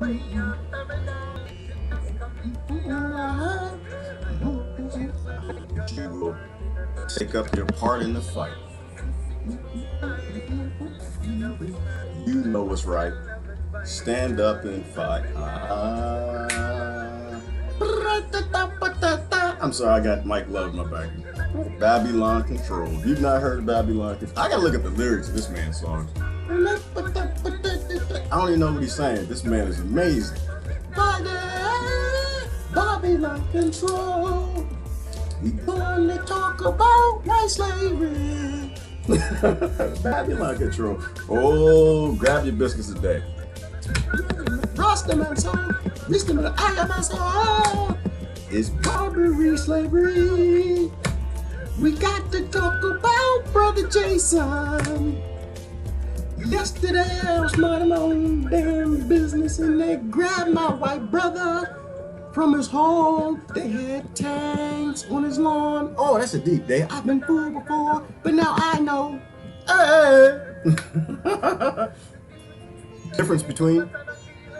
You will take up your part in the fight. You know what's right. Stand up and fight. I'm sorry, I got Mike Love in my back. Babylon Control. If you've not heard of Babylon Control, I gotta look at the lyrics of this man's songs. I don't even know what he's saying. This man is amazing. Babylon Control. We gonna talk about white slavery. Babylon Control. Oh, grab your biscuits today. Rastaman song, Mr. Ayaman song. It's Barbary slavery. We got to talk about Brother Jason. Yesterday I was minding my own damn business and they grabbed my white brother from his home. They had tanks on his lawn. Oh, that's a deep day. I've been fooled before, but now I know. Hey. Difference between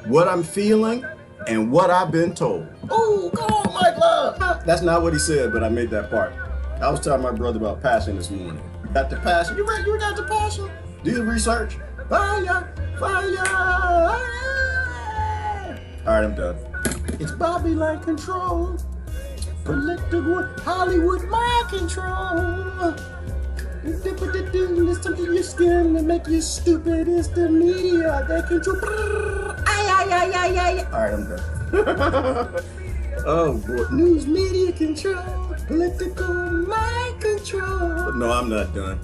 what I'm feeling and what I've been told. Oh, come on, Mike Love. That's not what he said, but I made that part. I was telling my brother about passion this morning. Got the passion. You ready? You got the passion? Do your research. Fire, fire. All right, I'm done. It's Babylon Control. Political Hollywood mind control. It's something your skin that make you stupid. It's the media that control. All right, I'm done. Oh boy. News media control. Political mind control. No, I'm not done.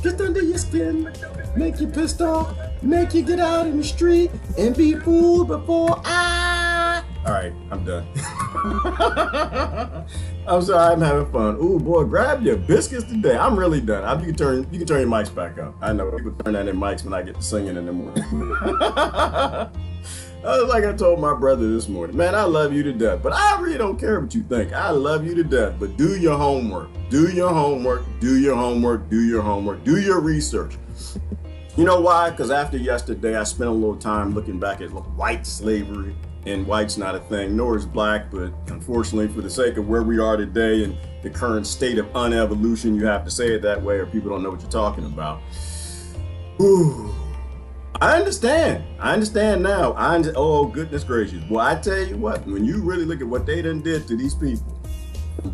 Just under your skin, make you pissed off, make you get out in the street and be fooled before I. All right, I'm done. I'm sorry, I'm having fun. Ooh, boy, grab your biscuits today. I'm really done. You can turn your mics back up. I know people turn on their mics when I get to singing in the morning. Like I told my brother this morning, man, I love you to death, but I really don't care what you think. I love you to death, but do your homework. Do your homework. Do your homework. Do your homework. Do your research. You know why? Because after yesterday, I spent a little time looking back at white slavery, and white's not a thing, nor is black, but unfortunately, for the sake of where we are today and the current state of unevolution, you have to say it that way or people don't know what you're talking about. Ooh. I understand now. Oh, goodness gracious. Well, I tell you what, when you really look at what they done did to these people,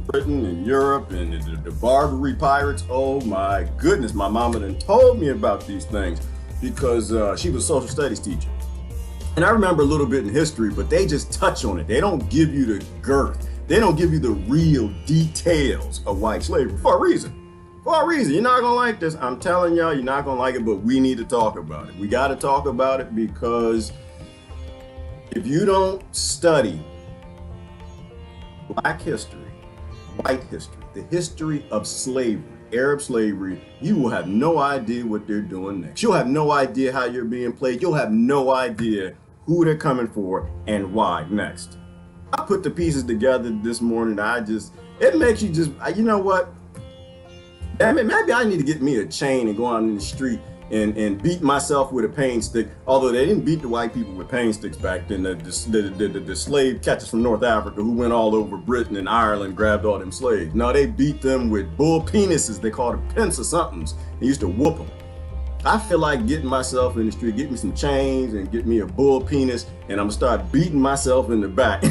Britain and Europe and the Barbary pirates, oh my goodness, my mama done told me about these things because she was a social studies teacher. And I remember a little bit in history, but they just touch on it. They don't give you the girth. They don't give you the real details of white slavery for a reason. For a reason. You're not gonna like this. I'm telling y'all, you're not gonna like it, but we need to talk about it. We gotta talk about it because if you don't study black history, white history, the history of slavery, Arab slavery, you will have no idea what they're doing next. You'll have no idea how you're being played. You'll have no idea who they're coming for and why next. I put the pieces together this morning. It makes you just, you know what? I mean, maybe I need to get me a chain and go out in the street and beat myself with a pain stick. Although they didn't beat the white people with pain sticks back then. The slave catchers from North Africa who went all over Britain and Ireland, grabbed all them slaves. No, they beat them with bull penises. They called it pence or somethings. They used to whoop them. I feel like getting myself in the street, get me some chains and get me a bull penis, and I'm gonna start beating myself in the back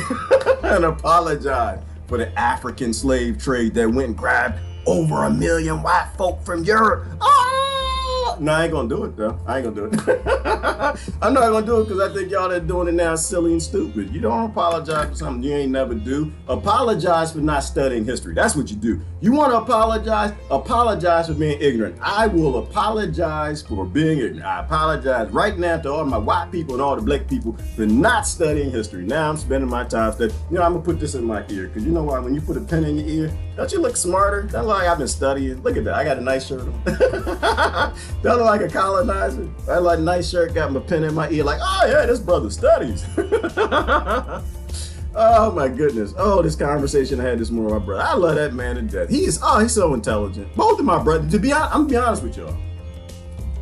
and apologize for the African slave trade that went and grabbed over 1 million white folk from Europe. Oh! No, I ain't gonna do it though. I ain't gonna do it. I'm not gonna do it because I think y'all that doing it now is silly and stupid. You don't apologize for something you ain't never do. Apologize for not studying history. That's what you do. You want to apologize? Apologize for being ignorant. I will apologize for being ignorant. I apologize right now to all my white people and all the black people for not studying history. Now I'm spending my time studying. You know, I'm gonna put this in my ear because you know why? When you put a pen in your ear, don't you look smarter? That's like I've been studying. Look at that. I got a nice shirt on. That look like a colonizer. I like a nice shirt, got my pen in my ear, like, oh yeah, this brother studies. Oh my goodness. Oh, this conversation I had this morning with my brother. I love that man to death. He's so intelligent. Both of my brothers, I'm gonna be honest with y'all.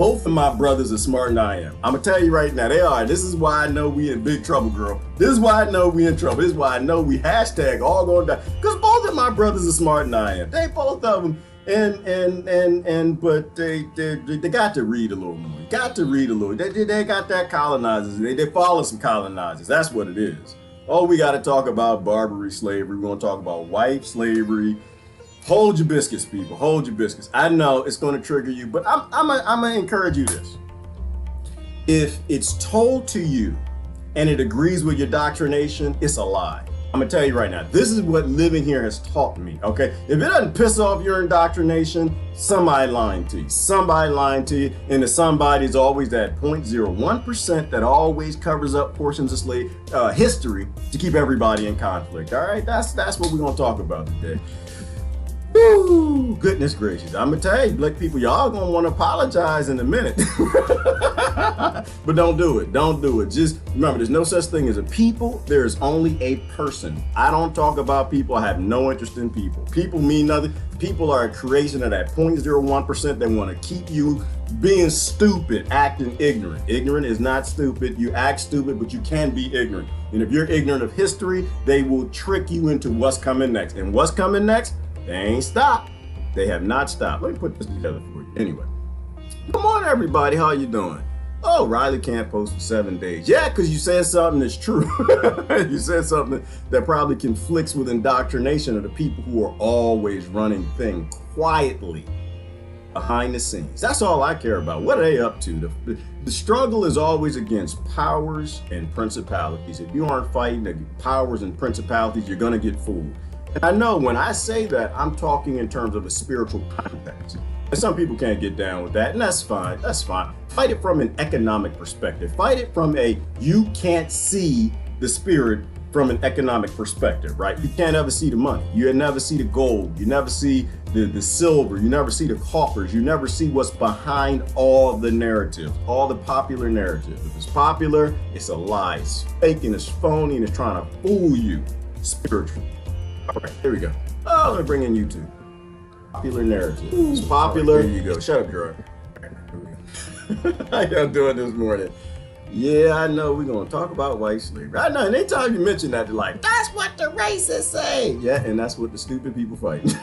Both of my brothers are smarter than I am. I'm gonna tell you right now, they are. This is why I know we in big trouble, girl. This is why I know we in trouble. This is why I know we hashtag all going down. Because both of my brothers are smarter than I am. They both of them. But they got to read a little more. Got to read a little. They got that colonizers. They follow some colonizers. That's what it is. Oh, we got to talk about Barbary slavery. We're going to talk about white slavery. Hold your biscuits, people. Hold your biscuits. I know it's going to trigger you, but I'm going to encourage you this. If it's told to you and it agrees with your doctrination, it's a lie. I'm going to tell you right now, this is what living here has taught me, okay? If it doesn't piss off your indoctrination, somebody lying to you. Somebody lying to you, and the somebody is always that 0.01% that always covers up portions of slave history to keep everybody in conflict, all right? That's what we're going to talk about today. Woo, goodness gracious. I'm gonna tell you, black people, y'all gonna want to apologize in a minute. But don't do it. Don't do it. Just remember, there's no such thing as a people. There's only a person. I don't talk about people. I have no interest in people. People mean nothing. People are a creation of that 0.01% that want to keep you being stupid, acting ignorant. Ignorant is not stupid. You act stupid, but you can be ignorant. And if you're ignorant of history, they will trick you into what's coming next. And what's coming next? They ain't stopped. They have not stopped. Let me put this together for you. Anyway, good morning, everybody. How you doing? Oh, Riley can't post for 7 days. Yeah, because you said something that's true. You said something that probably conflicts with indoctrination of the people who are always running things quietly behind the scenes. That's all I care about. What are they up to? The struggle is always against powers and principalities. If you aren't fighting the powers and principalities, you're going to get fooled. And I know when I say that, I'm talking in terms of a spiritual context. And some people can't get down with that, and that's fine. That's fine. Fight it from an economic perspective. Fight it from a you can't see the spirit from an economic perspective, right? You can't ever see the money. You never see the gold. You never see the silver. You never see the coffers. You never see what's behind all the narratives, all the popular narratives. If it's popular, it's a lie. It's fake and it's phony and it's trying to fool you spiritually. All right, here we go. Oh, let me bring in YouTube. Popular narrative. It's popular. Right, here you go. Shut up, Gerard. How y'all doing this morning? Yeah, I know we're going to talk about white slavery. I know, and anytime you mention that, they're like, that's what the racists say. Yeah, and that's what the stupid people fight.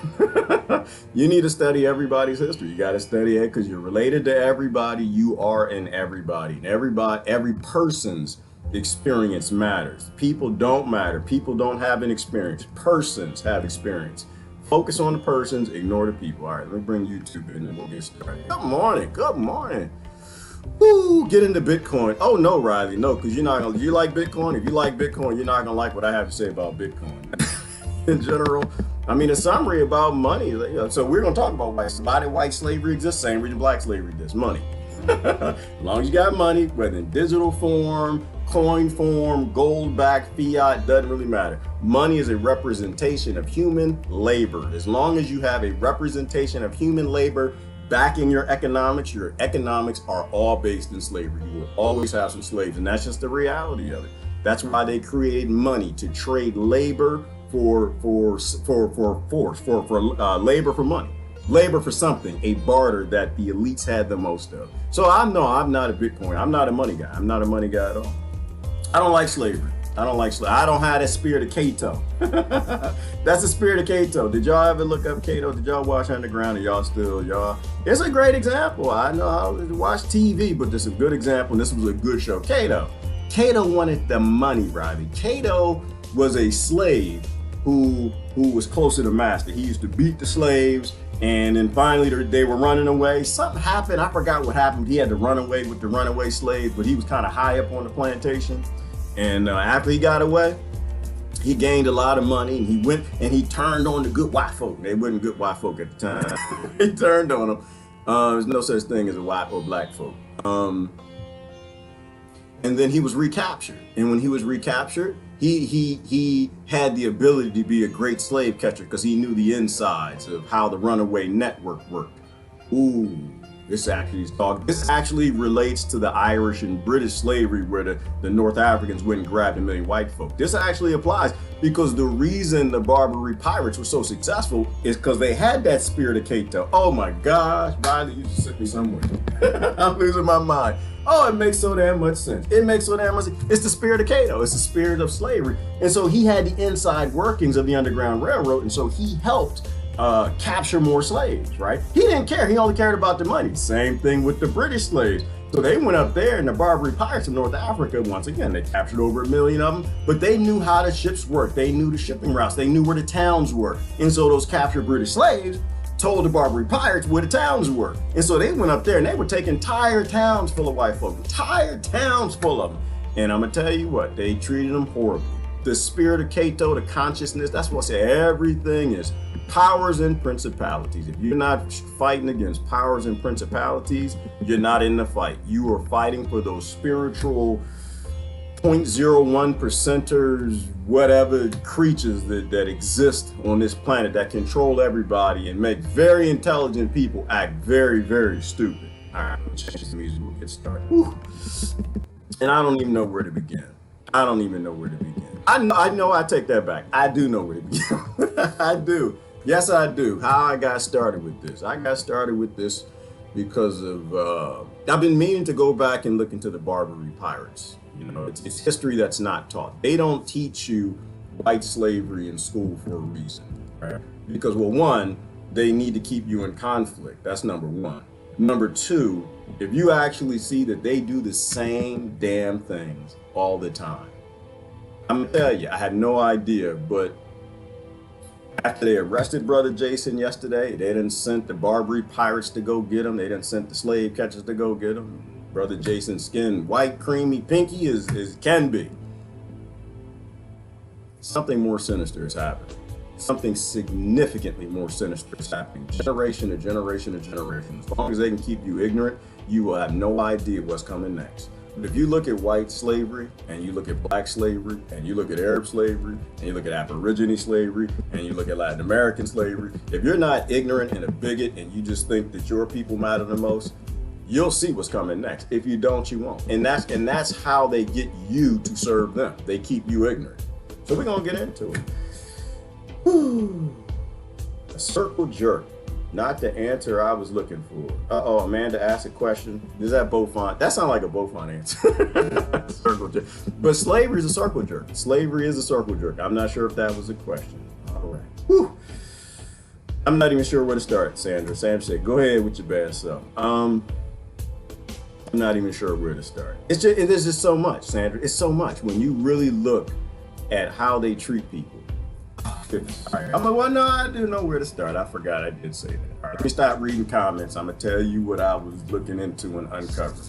You need to study everybody's history. You got to study it because you're related to everybody. You are in everybody. And every person's experience matters. People don't matter. People don't have an experience. Persons have experience. Focus on the persons, ignore the people. All right, let me bring YouTube in and we'll get started. Good morning. Good morning. Woo, get into Bitcoin. Oh no, Riley, no, because you're not gonna. You like Bitcoin? If you like Bitcoin, you're not gonna like what I have to say about Bitcoin. In general, I mean, a summary about money. So we're gonna talk about why did white slavery exist? Same reason black slavery exists. Money. As long as you got money, whether in digital form, coin form, gold backed, fiat, doesn't really matter. Money is a representation of human labor. As long as you have a representation of human labor backing your economics are all based in slavery. You will always have some slaves, and that's just the reality of it. That's why they created money, to trade labor for labor for money. Labor for something, a barter that the elites had the most of. So I'm not a Bitcoin. I'm not a money guy. I'm not a money guy at all. I don't like slavery. I don't have that spirit of Cato. That's the spirit of Cato. Did y'all ever look up Cato? Did y'all watch Underground? Or y'all? It's a great example. I know I watch TV, but this is a good example. And this was a good show. Cato wanted the money, Robbie. Cato was a slave who was close to the master. He used to beat the slaves. And then finally they were running away. Something happened. I forgot what happened. He had to run away with the runaway slaves, but he was kind of high up on the plantation. And after he got away, he gained a lot of money, and he went and he turned on the good white folk. They weren't good white folk at the time. He turned on them. There's no such thing as a white or black folk. And then he was recaptured. And when he was recaptured, he had the ability to be a great slave catcher because he knew the insides of how the runaway network worked. Ooh, this actually relates to the Irish and British slavery where the North Africans went and grabbed a million white folk. This actually applies. Because the reason the Barbary pirates were so successful is because they had that spirit of Cato. Oh my gosh, Riley, you just sent me somewhere. I'm losing my mind. Oh, it makes so damn much sense. It makes so damn much sense. It's the spirit of Cato. It's the spirit of slavery. And so he had the inside workings of the Underground Railroad. And so he helped capture more slaves, right? He didn't care. He only cared about the money. Same thing with the British slaves. So they went up there, and the Barbary pirates of North Africa, once again, they captured over 1 million of them, but they knew how the ships worked. They knew the shipping routes. They knew where the towns were. And so those captured British slaves told the Barbary pirates where the towns were. And so they went up there and they were taking entire towns full of white folk, entire towns full of them. And I'm gonna tell you what, they treated them horribly. The spirit of Cato, the consciousness, that's what I say, everything is powers and principalities. If you're not fighting against powers and principalities, you're not in the fight. You are fighting for those spiritual 0.01 percenters, whatever creatures that exist on this planet that control everybody and make very intelligent people act very, very stupid. All right, let's change the music, we'll get started. Whew. And I don't even know where to begin. I don't even know where to begin. I know I take that back. I do know where to begin. I do. Yes, I do. How I got started with this. I got started with this because of, I've been meaning to go back and look into the Barbary pirates. You know, it's history that's not taught. They don't teach you white slavery in school for a reason, right? Because, well, one, they need to keep you in conflict. That's number one. Number two, if you actually see that they do the same damn things all the time. I'm gonna tell you, I had no idea, but after they arrested Brother Jason yesterday, they done sent the Barbary pirates to go get him. They done sent the slave catchers to go get him. Brother Jason's skin, white, creamy, pinky as can be. Something more sinister is happening. Something significantly more sinister is happening. Generation to generation to generation. As long as they can keep you ignorant, you will have no idea what's coming next. But if you look at white slavery, and you look at black slavery, and you look at Arab slavery, and you look at Aborigine slavery, and you look at Latin American slavery, if you're not ignorant and a bigot and you just think that your people matter the most, you'll see what's coming next. If you don't, you won't. And that's how they get you to serve them. They keep you ignorant. So we're gonna get into it. Whew. A circle jerk. Not the answer I was looking for. Uh-oh, Amanda asked a question. Is that Beaufont? That sounds like a Beaufont answer. Circle jerk. But slavery is a circle jerk. Slavery is a circle jerk. I'm not sure if that was a question. All right. Whew. I'm not even sure where to start, Sandra. Sandra said, go ahead with your bad self. I'm not even sure where to start. There's just so much, Sandra. It's so much. When you really look at how they treat people. Right. I'm like, well, no, I do know where to start. I forgot I did say that. All right, let me stop reading comments. I'm gonna tell you what I was looking into and uncovering.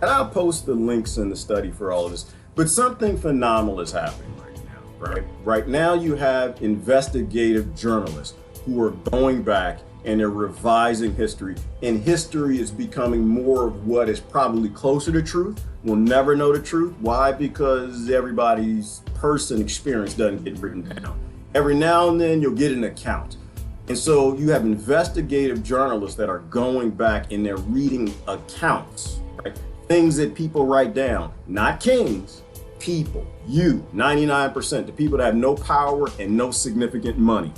And I'll post the links in the study for all of this. But something phenomenal is happening right now, right? Right now you have investigative journalists who are going back and they're revising history. And history is becoming more of what is probably closer to truth. We'll never know the truth. Why? Because everybody's person experience doesn't get written down. Every now and then you'll get an account. And so you have investigative journalists that are going back and they're reading accounts, right? Things that people write down, not kings, people, you, 99%, the people that have no power and no significant money.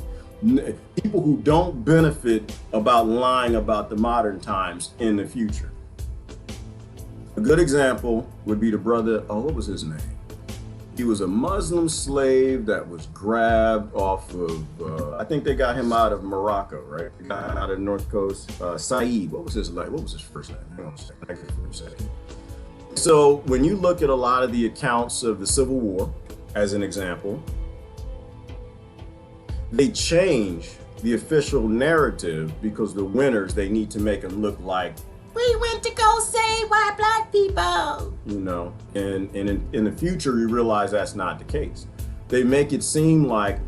People who don't benefit about lying about the modern times in the future. A good example would be the brother, what was his name? He was a Muslim slave that was grabbed off of, I think they got him out of Morocco, right? They got him out of the North Coast. Saeed, what was his first name? Hang on a second. So when you look at a lot of the accounts of the Civil War, as an example, they change the official narrative because the winners, they need to make them look like, we went to go save white black people, you know, and in the future, you realize that's not the case. They make it seem like,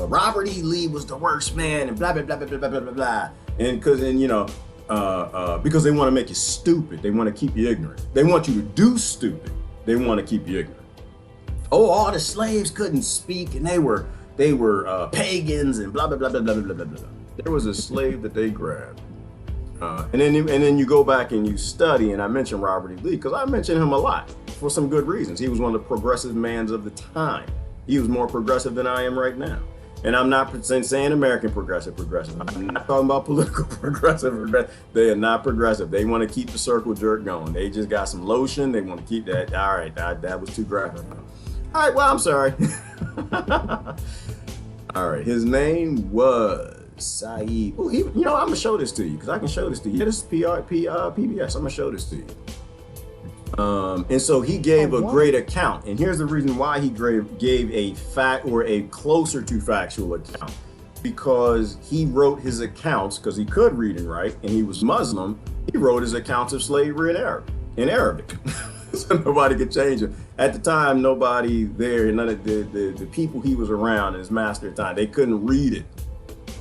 Robert E. Lee was the worst man and blah, blah, blah, blah, blah, blah, blah, blah. And because they want to make you stupid. They want to keep you ignorant. They want you to do stupid. They want to keep you ignorant. Oh, all the slaves couldn't speak and they were pagans and blah, blah, blah, blah, blah, blah, blah, blah. There was a slave that they grabbed. And then you go back and you study, and I mentioned Robert E. Lee because I mentioned him a lot. for some good reasons. He was one of the progressive mans of the time. He was more progressive than I am right now. And I'm not saying American progressive. I'm not talking about political progressive. They are not progressive. They want to keep the circle jerk going. They just got some lotion. They want to keep that. All right, that was too graphic. All right, well, I'm sorry. All right, his name was Saeed. Oh, I'm gonna show this to you because I can show this to you. Yeah, this is PBS. I'm gonna show this to you. And so he gave a great account, and here's the reason why he gave a fact or a closer to factual account, because he wrote his accounts because he could read and write, and he was Muslim. He wrote his accounts of slavery in Arabic. So nobody could change it. At the time, nobody there, none of the people he was around, his master at the time, they couldn't read it.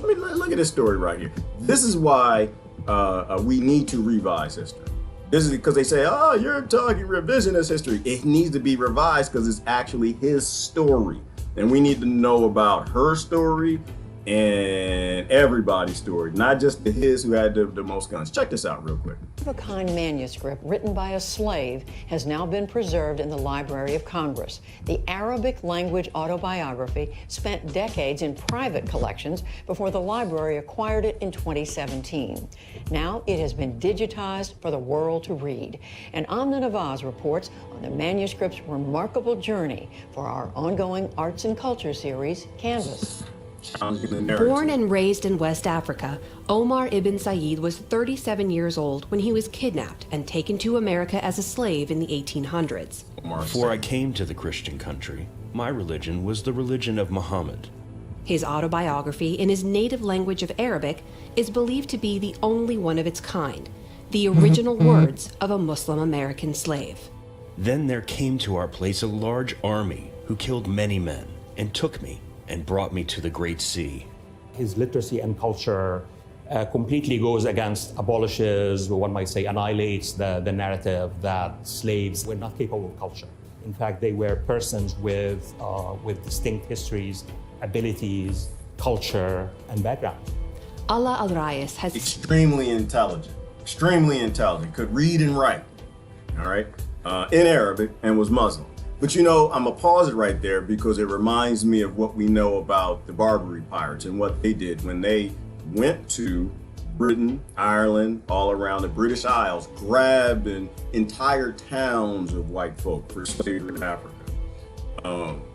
I mean, look at this story right here. This is why we need to revise history. This is because they say, oh, you're talking revisionist history. It needs to be revised because it's actually his story. And we need to know about her story and everybody's story, not just his who had the most guns. Check this out real quick. A kind manuscript written by a slave has now been preserved in the Library of Congress. The Arabic language autobiography spent decades in private collections before the library acquired it in 2017. Now it has been digitized for the world to read. And Amna Nawaz reports on the manuscript's remarkable journey for our ongoing arts and culture series, Canvas. Born and raised in West Africa, Omar ibn Said was 37 years old when he was kidnapped and taken to America as a slave in the 1800s. Before I came to the Christian country, my religion was the religion of Muhammad. His autobiography in his native language of Arabic is believed to be the only one of its kind, the original words of a Muslim American slave. Then there came to our place a large army who killed many men and took me and brought me to the Great Sea. His literacy and culture completely goes against, abolishes, one might say, annihilates the narrative that slaves were not capable of culture. In fact, they were persons with distinct histories, abilities, culture, and background. Allah al-Rais has extremely intelligent, could read and write, all right, in Arabic, and was Muslim. But I'm gonna pause it right there because it reminds me of what we know about the Barbary pirates and what they did when they went to Britain, Ireland, all around the British Isles, grabbed entire towns of white folk for slavery in Africa.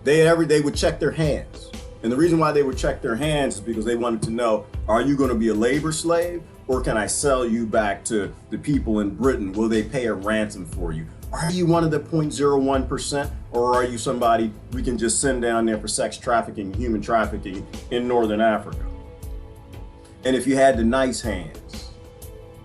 They would check their hands. And the reason why they would check their hands is because they wanted to know, are you gonna be a labor slave or can I sell you back to the people in Britain? Will they pay a ransom for you? Are you one of the 0.01% or are you somebody we can just send down there for sex trafficking, human trafficking in Northern Africa? And if you had the nice hands,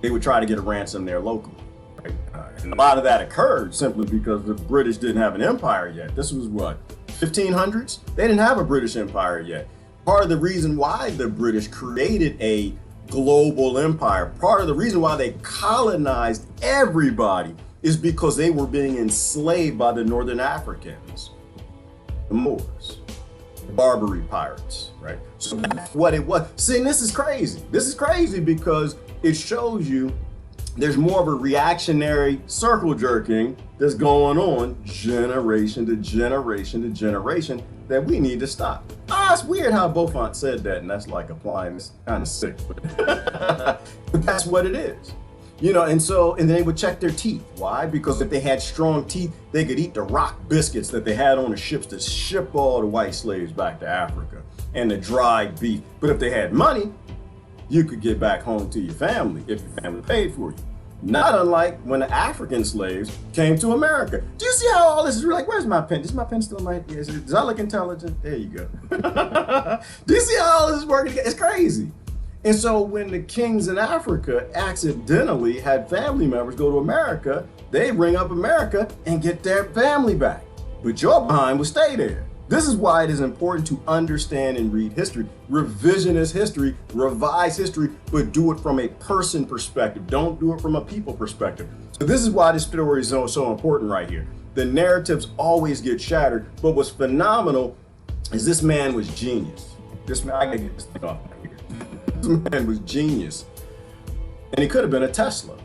they would try to get a ransom there locally. Right? And a lot of that occurred simply because the British didn't have an empire yet. This was what, 1500s? They didn't have a British empire yet. Part of the reason why the British created a global empire, part of the reason why they colonized everybody is because they were being enslaved by the Northern Africans, the Moors, the Barbary pirates, right? So that's what it was. See, this is crazy. This is crazy because it shows you there's more of a reactionary circle jerking that's going on generation to generation to generation that we need to stop. It's weird how Beaufont said that, and that's like applying this kind of sick, but that's what it is. And they would check their teeth. Why? Because if they had strong teeth, they could eat the rock biscuits that they had on the ships to ship all the white slaves back to Africa and the dried beef. But if they had money, you could get back home to your family if your family paid for you. Not unlike when the African slaves came to America. Do you see how all this is like, where's my pen? Is my pen still my, does I look intelligent? There you go. Do you see how all this is working? It's crazy. And so when the kings in Africa accidentally had family members go to America, they bring up America and get their family back. But your behind will stay there. This is why it is important to understand and read history. Revisionist history, revise history, but do it from a person perspective. Don't do it from a people perspective. So this is why this story is so important right here. The narratives always get shattered, but what's phenomenal is this man was genius. This man, I gotta get this thing off right here. This man was genius. And he could have been a Tesla,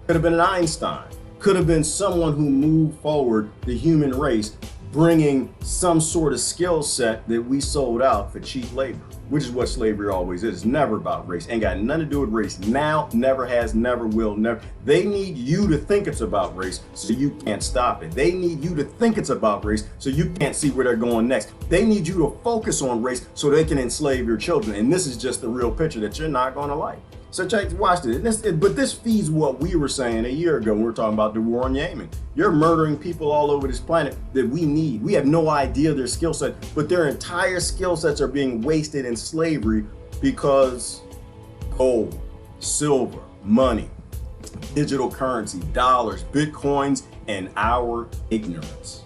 could have been an Einstein, could have been someone who moved forward the human race, bringing some sort of skill set that we sold out for cheap labor, which is what slavery always is. It's never about race. Ain't got nothing to do with race now, never has, never will, never. They need you to think it's about race so you can't stop it. They need you to think it's about race so you can't see where they're going next. They need you to focus on race so they can enslave your children. And this is just the real picture that you're not going to like. So watch this. But this feeds what we were saying a year ago when we were talking about the war on Yemen. You're murdering people all over this planet that we need. We have no idea their skill set, but their entire skill sets are being wasted in slavery because gold, silver, money, digital currency, dollars, bitcoins, and our ignorance.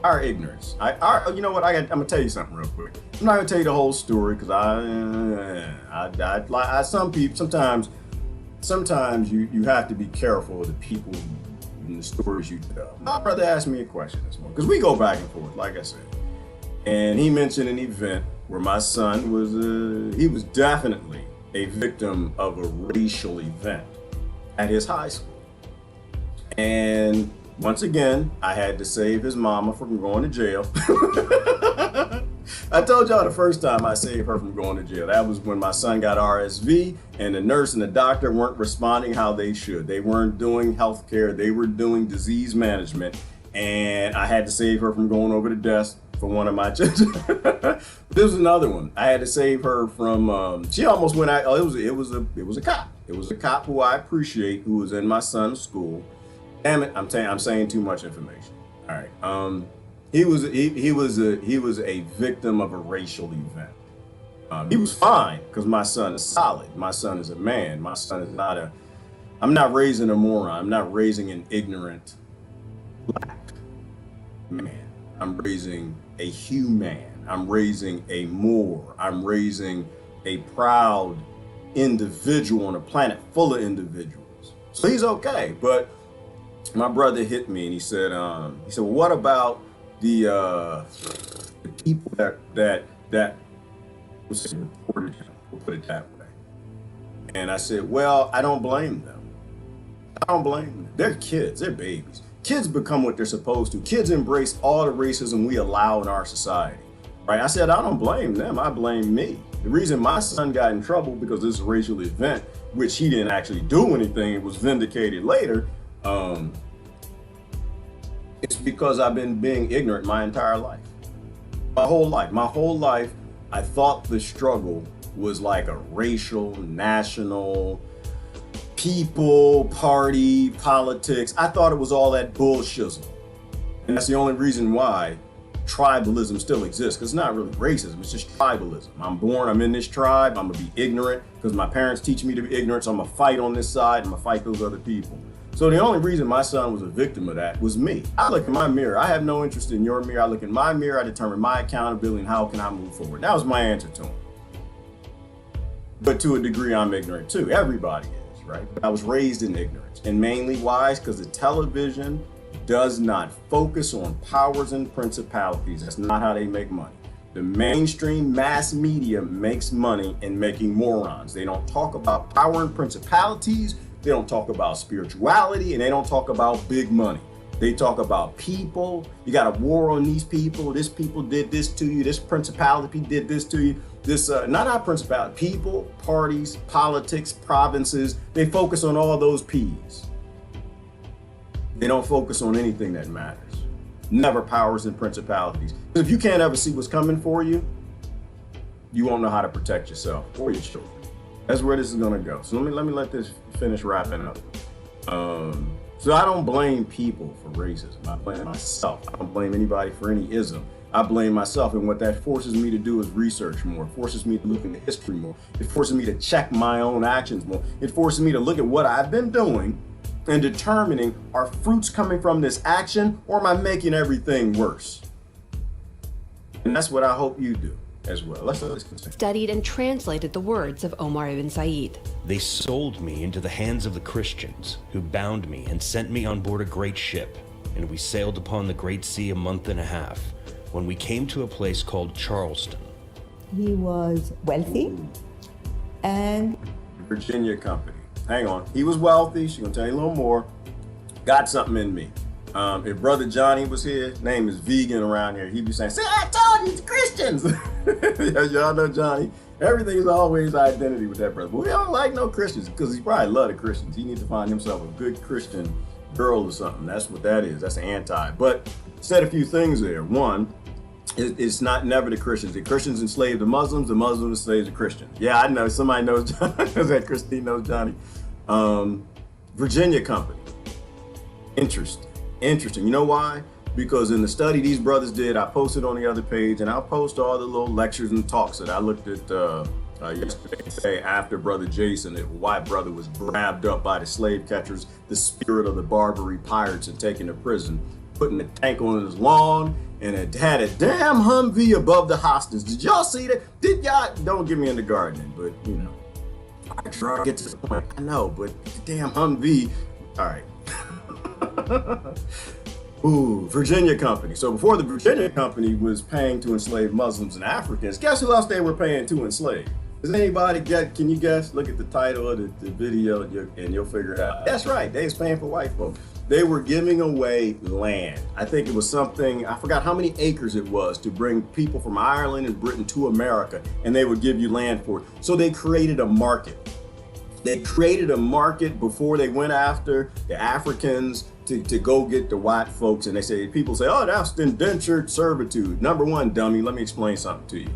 Our ignorance. You know what? I'm gonna tell you something real quick. I'm not gonna tell you the whole story because sometimes you have to be careful of the people and the stories you tell. My brother asked me a question this morning because we go back and forth, like I said, and he mentioned an event where my son was definitely a victim of a racial event at his high school, and once again, I had to save his mama from going to jail. I told y'all the first time I saved her from going to jail. That was when my son got RSV and the nurse and the doctor weren't responding how they should. They weren't doing healthcare. They were doing disease management. And I had to save her from going over the desk for one of my children. This was another one. I had to save her from, she almost went out. It was a cop. It was a cop who I appreciate who was in my son's school. Damn it, I'm saying too much information. All right. He was a victim of a racial event. He was fine because my son is solid. My son is a man. My son is not I'm not raising a moron. I'm not raising an ignorant black man. I'm raising a human. I'm raising a Moor. I'm raising a proud individual on a planet full of individuals. So he's okay, but my brother hit me and he said, well, what about the people that was reported him, we'll put it that way. And I said, well, I don't blame them. I don't blame them. They're kids, they're babies. Kids become what they're supposed to. Kids embrace all the racism we allow in our society, right? I said, I don't blame them, I blame me. The reason my son got in trouble because this racial event, which he didn't actually do anything, it was vindicated later, it's because I've been being ignorant my entire life. My whole life, I thought the struggle was like a racial, national, people, party, politics. I thought it was all that bullshit. And that's the only reason why tribalism still exists, because it's not really racism, it's just tribalism. I'm born, I'm in this tribe, I'm gonna be ignorant because my parents teach me to be ignorant, so I'm gonna fight on this side, I'm gonna fight those other people. So the only reason my son was a victim of that was me. I look in my mirror. I have no interest in your mirror. I look in my mirror. I determine my accountability and how can I move forward. That was my answer to him. But to a degree, I'm ignorant too. Everybody is, right? But I was raised in ignorance. And mainly why? Because the television does not focus on powers and principalities. That's not how they make money. The mainstream mass media makes money in making morons. They don't talk about power and principalities. They don't talk about spirituality, and they don't talk about big money. They talk about people. You got a war on these people. This people did this to you. This principality did this to you. This, not our principality, people, parties, politics, provinces. They focus on all those P's. They don't focus on anything that matters. Never powers and principalities. If you can't ever see what's coming for you, you won't know how to protect yourself or your children. That's where this is gonna go. So let me let this finish wrapping up. So I don't blame people for racism. I blame myself. I don't blame anybody for any ism. I blame myself, and what that forces me to do is research more. It forces me to look into history more. It forces me to check my own actions more. It forces me to look at what I've been doing and determining, are fruits coming from this action, or am I making everything worse? And that's what I hope you do as well. Let's continue. Studied and translated the words of Omar ibn Said. They sold me into the hands of the Christians, who bound me and sent me on board a great ship, and we sailed upon the great sea a month and a half, when we came to a place called Charleston. He was wealthy and Virginia Company. Hang on. He was wealthy. She's gonna tell you a little more. got something in me. If Brother Johnny was here, name is vegan around here, he'd be saying, "See, I told you, it's Christians." Y'all know Johnny. Everything is always identity with that brother. But we don't like no Christians because he probably love the Christians. He needs to find himself a good Christian girl or something. That's what that is. That's anti. But said a few things there. One, it's not never the Christians. The Christians enslaved the Muslims enslaved the Christians. Yeah, I know. Somebody knows Johnny. That Christine knows Johnny. Virginia Company. Interesting. You know why? Because in the study these brothers did, I posted on the other page, and I'll post all the little lectures and talks that I looked at yesterday after Brother Jason, the white brother, was grabbed up by the slave catchers, the spirit of the Barbary pirates, and taken to prison, putting a tank on his lawn, and it had a damn Humvee above the hostage. Did y'all see that? Did y'all? Don't get me into gardening, but you know, I try to get to the point. I know, but the damn Humvee. All right. Ooh, Virginia Company. So before the Virginia Company was paying to enslave Muslims and Africans, guess who else they were paying to enslave? Does anybody get? Can you guess? Look at the title of the video and you'll figure it out. That's right. They was paying for white folks. They were giving away land. I think it was something, I forgot how many acres it was, to bring people from Ireland and Britain to America, and they would give you land for it. So they created a market. They created a market before they went after the Africans to go get the white folks. And they say, people say, oh, that's indentured servitude. Number one, dummy, let me explain something to you.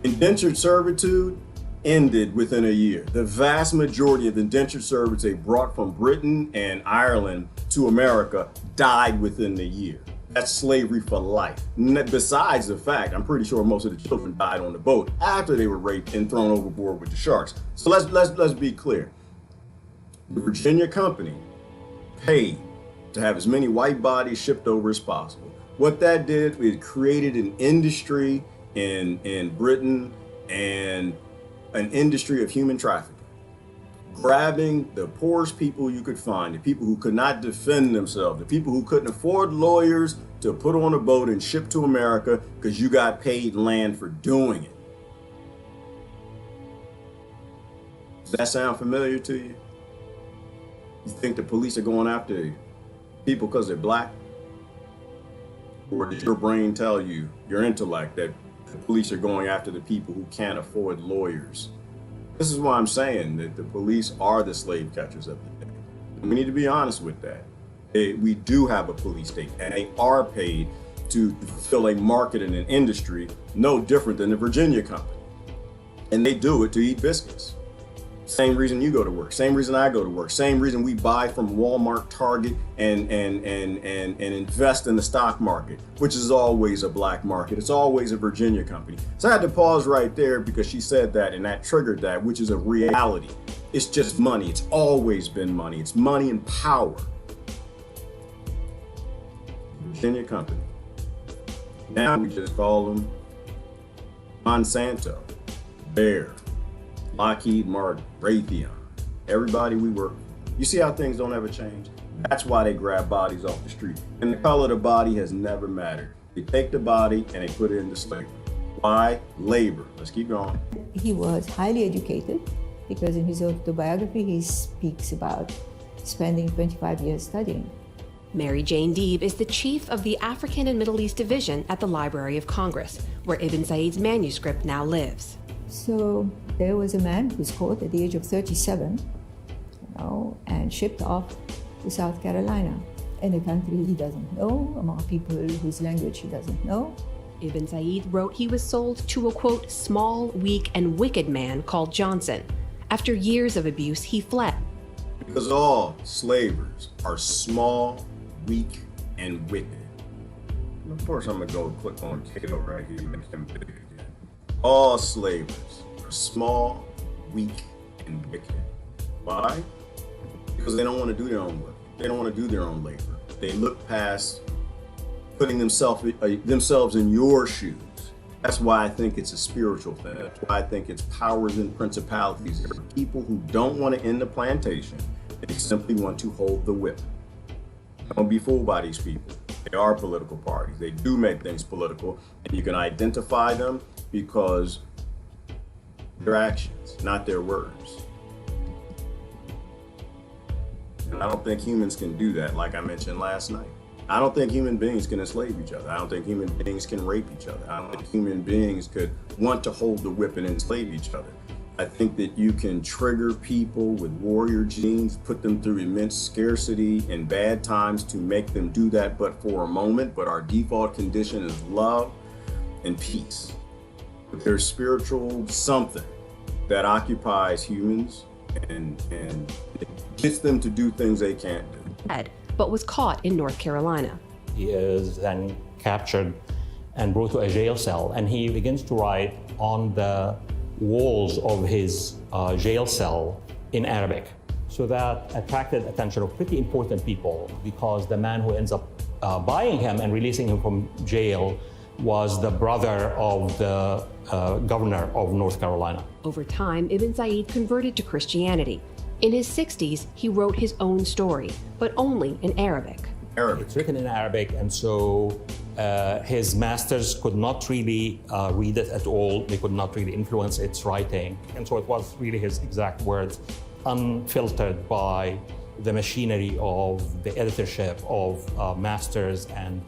Indentured servitude ended within a year. The vast majority of the indentured servants they brought from Britain and Ireland to America died within the year. That's slavery for life. Besides the fact, I'm pretty sure most of the children died on the boat after they were raped and thrown overboard with the sharks. So let's be clear. The Virginia Company paid to have as many white bodies shipped over as possible. What that did, it created an industry in Britain and an industry of human trafficking, grabbing the poorest people you could find, the people who could not defend themselves, the people who couldn't afford lawyers to put on a boat and ship to America because you got paid land for doing it. Does that sound familiar to you? You think the police are going after people because they're black? Or did your brain tell you, your intellect, that the police are going after the people who can't afford lawyers? This is why I'm saying that the police are the slave catchers of the day. We need to be honest with that. We do have a police state, and they are paid to fulfill a market and an industry no different than the Virginia Company. And they do it to eat biscuits. Same reason you go to work, same reason I go to work, same reason we buy from Walmart, Target, and invest in the stock market, which is always a black market. It's always a Virginia Company. So I had to pause right there because she said that, and that triggered that, which is a reality. It's just money. It's always been money. It's money and power. Virginia Company. Now we just call them Monsanto, Bayer, Lockheed Martin, Raytheon, everybody we work with. You see how things don't ever change? That's why they grab bodies off the street. And the color of the body has never mattered. They take the body and they put it into slavery. Why? Labor. Let's keep going. He was highly educated because in his autobiography he speaks about spending 25 years studying. Mary Jane Deeb is the chief of the African and Middle East Division at the Library of Congress, where Ibn Said's manuscript now lives. So there was a man who's caught at the age of 37, and shipped off to South Carolina, in a country he doesn't know, among people whose language he doesn't know. Ibn Said wrote he was sold to a, quote, small, weak, and wicked man called Johnson. After years of abuse, he fled. Because all slavers are small, weak, and wicked. And of course, I'm going to go click on Cato right here, make him big again. All slavers are small, weak, and wicked. Why? Because they don't want to do their own work. They don't want to do their own labor. They look past putting themselves in your shoes. That's why I think it's a spiritual thing. That's why I think it's powers and principalities. There are people who don't want to end the plantation. They simply want to hold the whip. Don't be fooled by these people. They are political parties. They do make things political, and you can identify them because their actions, not their words. And I don't think humans can do that, like I mentioned last night. I don't think human beings can enslave each other. I don't think human beings can rape each other. I don't think human beings could want to hold the whip and enslave each other. I think that you can trigger people with warrior genes, put them through immense scarcity and bad times to make them do that but for a moment. But our default condition is love and peace. But there's spiritual something that occupies humans and it gets them to do things they can't do. But was caught in North Carolina. He is then captured and brought to a jail cell, and he begins to write on the walls of his jail cell in Arabic. So that attracted attention of pretty important people, because the man who ends up buying him and releasing him from jail was the brother of the governor of North Carolina. Over time, Ibn Said converted to Christianity. In his 60s, he wrote his own story, but only in Arabic. It's written in Arabic, and so his masters could not really read it at all. They could not really influence its writing. And so it was really his exact words, unfiltered by the machinery of the editorship of masters and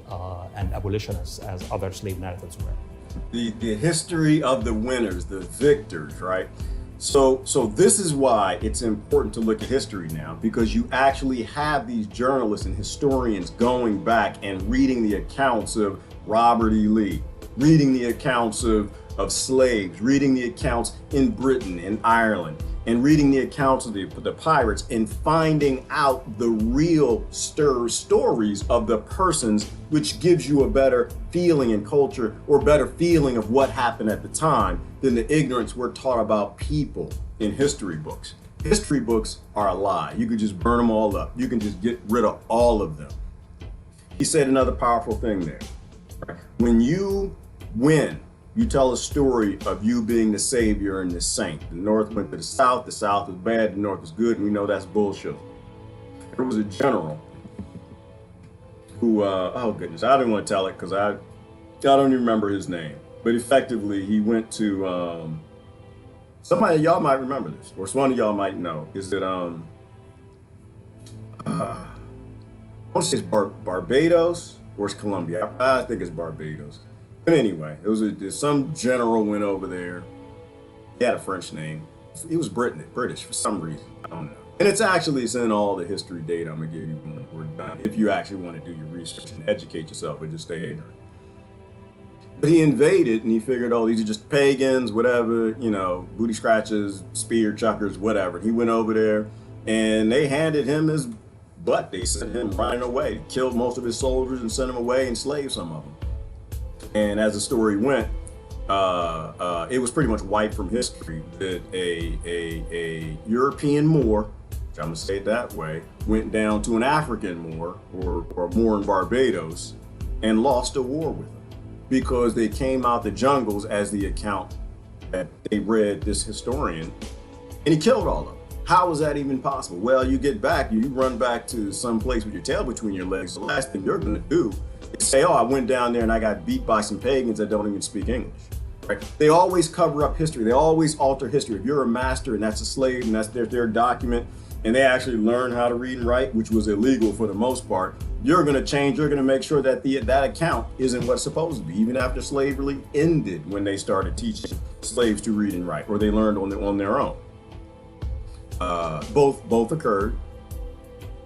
abolitionists, as other slave narratives were. The history of the winners, the victors, right? So this is why it's important to look at history now, because you actually have these journalists and historians going back and reading the accounts of Robert E. Lee, reading the accounts of slaves, reading the accounts in Britain and Ireland, and reading the accounts of the pirates, and finding out the real stories of the persons, which gives you a better feeling in culture, or better feeling of what happened at the time, than the ignorance we're taught about people in history books. History books are a lie. You could just burn them all up. You can just get rid of all of them. He said another powerful thing there. When you win, you tell a story of you being the savior and the saint. The North went to the South was bad, the North was good, and we know that's bullshit. There was a general who, oh goodness, I didn't want to tell it because I don't even remember his name. But effectively, he went to, somebody, y'all might remember this, or one of y'all might know, is that, I want to say it's Barbados, or it's Colombia. I think it's Barbados. But anyway, some general went over there. He had a French name. He was British for some reason. I don't know. And it's in all the history data I'm gonna give you when we're done, if you actually want to do your research and educate yourself, but just stay ignorant. But he invaded and he figured, oh, these are just pagans, whatever, booty scratchers, spear chuckers, whatever. He went over there and they handed him his butt. They sent him running away, killed most of his soldiers and sent him away, enslaved some of them. And as the story went, it was pretty much wiped from history that a European Moor, which I'm gonna say it that way, went down to an African Moor or a Moor in Barbados and lost a war with him because they came out the jungles, as the account that they read this historian, and he killed all of them. How is that even possible? Well, you get back, you run back to some place with your tail between your legs. The last thing you're gonna do is say, oh, I went down there and I got beat by some pagans that don't even speak English. Right? They always cover up history. They always alter history. If you're a master and that's a slave and that's their document, and they actually learn how to read and write, which was illegal for the most part, you're gonna change, you're gonna make sure that that account isn't what's supposed to be, even after slavery ended, when they started teaching slaves to read and write, or they learned on their own. Both occurred.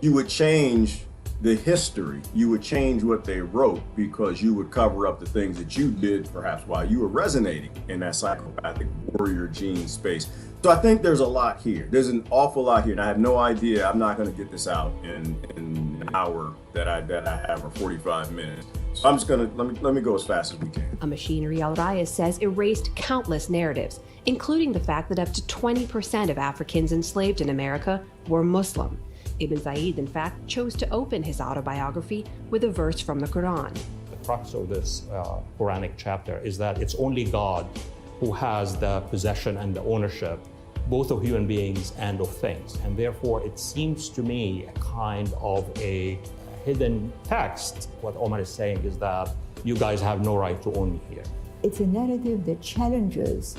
You would change the history, you would change what they wrote, because you would cover up the things that you did, perhaps while you were resonating in that psychopathic warrior gene space. So I think there's a lot here. There's an awful lot here, and I have no idea. I'm not going to get this out in an hour that I have, or 45 minutes. So I'm just going to let me go as fast as we can. A Machinery Al-Rayas says erased countless narratives, including the fact that up to 20% of Africans enslaved in America were Muslim. Ibn Said, in fact, chose to open his autobiography with a verse from the Quran. The crux of this Quranic chapter is that it's only God who has the possession and the ownership, both of human beings and of things. And therefore, it seems to me a kind of a hidden text. What Omar is saying is that you guys have no right to own me here. It's a narrative that challenges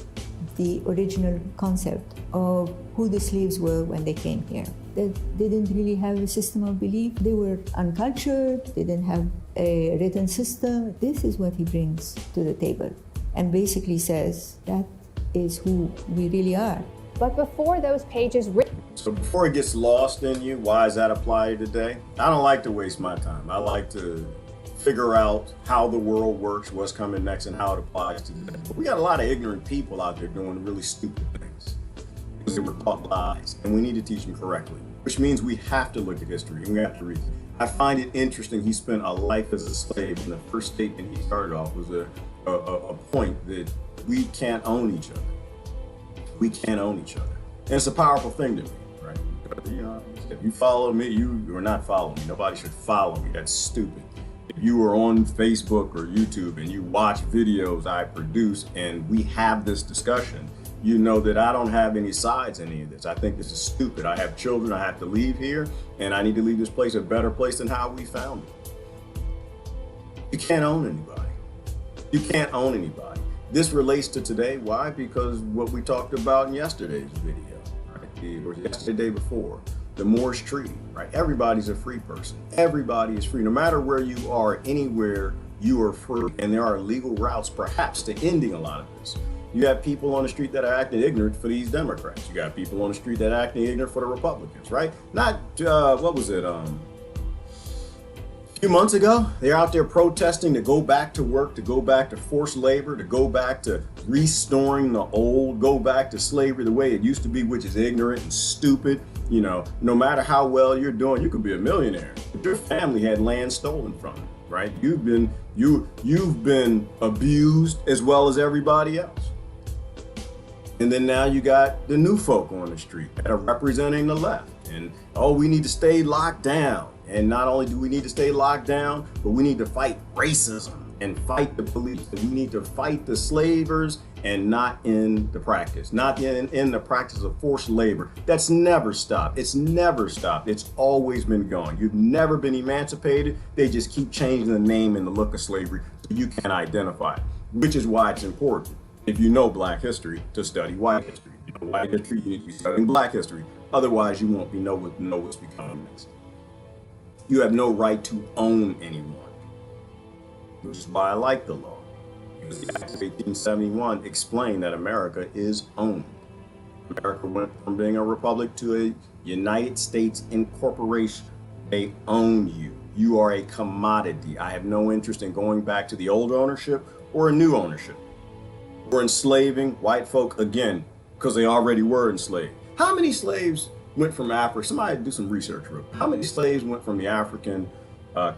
the original concept of who the slaves were when they came here. They didn't really have a system of belief. They were uncultured. They didn't have a written system. This is what he brings to the table and basically says that is who we really are. But before those pages written. So before it gets lost in you, why does that apply today? I don't like to waste my time. I like to figure out how the world works, what's coming next, and how it applies to today. But we got a lot of ignorant people out there doing really stupid things because they were taught lies, and we need to teach them correctly, which means we have to look at history and we have to read it. I find it interesting he spent a life as a slave, and the first statement he started off was a point that we can't own each other. We can't own each other. And it's a powerful thing to me, right? You know, if you follow me, you are not following me. Nobody should follow me. That's stupid. If you are on Facebook or YouTube and you watch videos I produce and we have this discussion, you know that I don't have any sides in any of this. I think this is stupid. I have children, I have to leave here, and I need to leave this place a better place than how we found it. You can't own anybody. You can't own anybody. This relates to today. Why? Because what we talked about in yesterday's video, right? Or yesterday before, the Moorish Treaty, right? Everybody's a free person. Everybody is free. No matter where you are, anywhere, you are free. And there are legal routes, perhaps, to ending a lot of this. You have people on the street that are acting ignorant for these Democrats. You got people on the street that are acting ignorant for the Republicans, right? Not, what was it? A few months ago, they're out there protesting to go back to work, to go back to forced labor, to go back to restoring the old, go back to slavery the way it used to be, which is ignorant and stupid. You know, no matter how well you're doing, you could be a millionaire. But your family had land stolen from you, right? You've been abused as well as everybody else. And then now you got the new folk on the street that are representing the left. And, oh, we need to stay locked down. And not only do we need to stay locked down, but we need to fight racism and fight the police. And we need to fight the slavers and not in the practice, not in the practice of forced labor. That's never stopped. It's never stopped. It's always been going. You've never been emancipated. They just keep changing the name and the look of slavery so you can identify it, which is why it's important, if you know Black history, to study white history. You know white history, you need to be studying Black history. Otherwise, you won't know what's becoming next. You have no right to own anyone, which is why I like the law. Because the Act of 1871 explained that America is owned. America went from being a republic to a United States incorporation. They own you. You are a commodity. I have no interest in going back to the old ownership or a new ownership. We're enslaving white folk again because they already were enslaved. How many slaves went from Africa? Somebody do some research real quick. How many slaves went from the African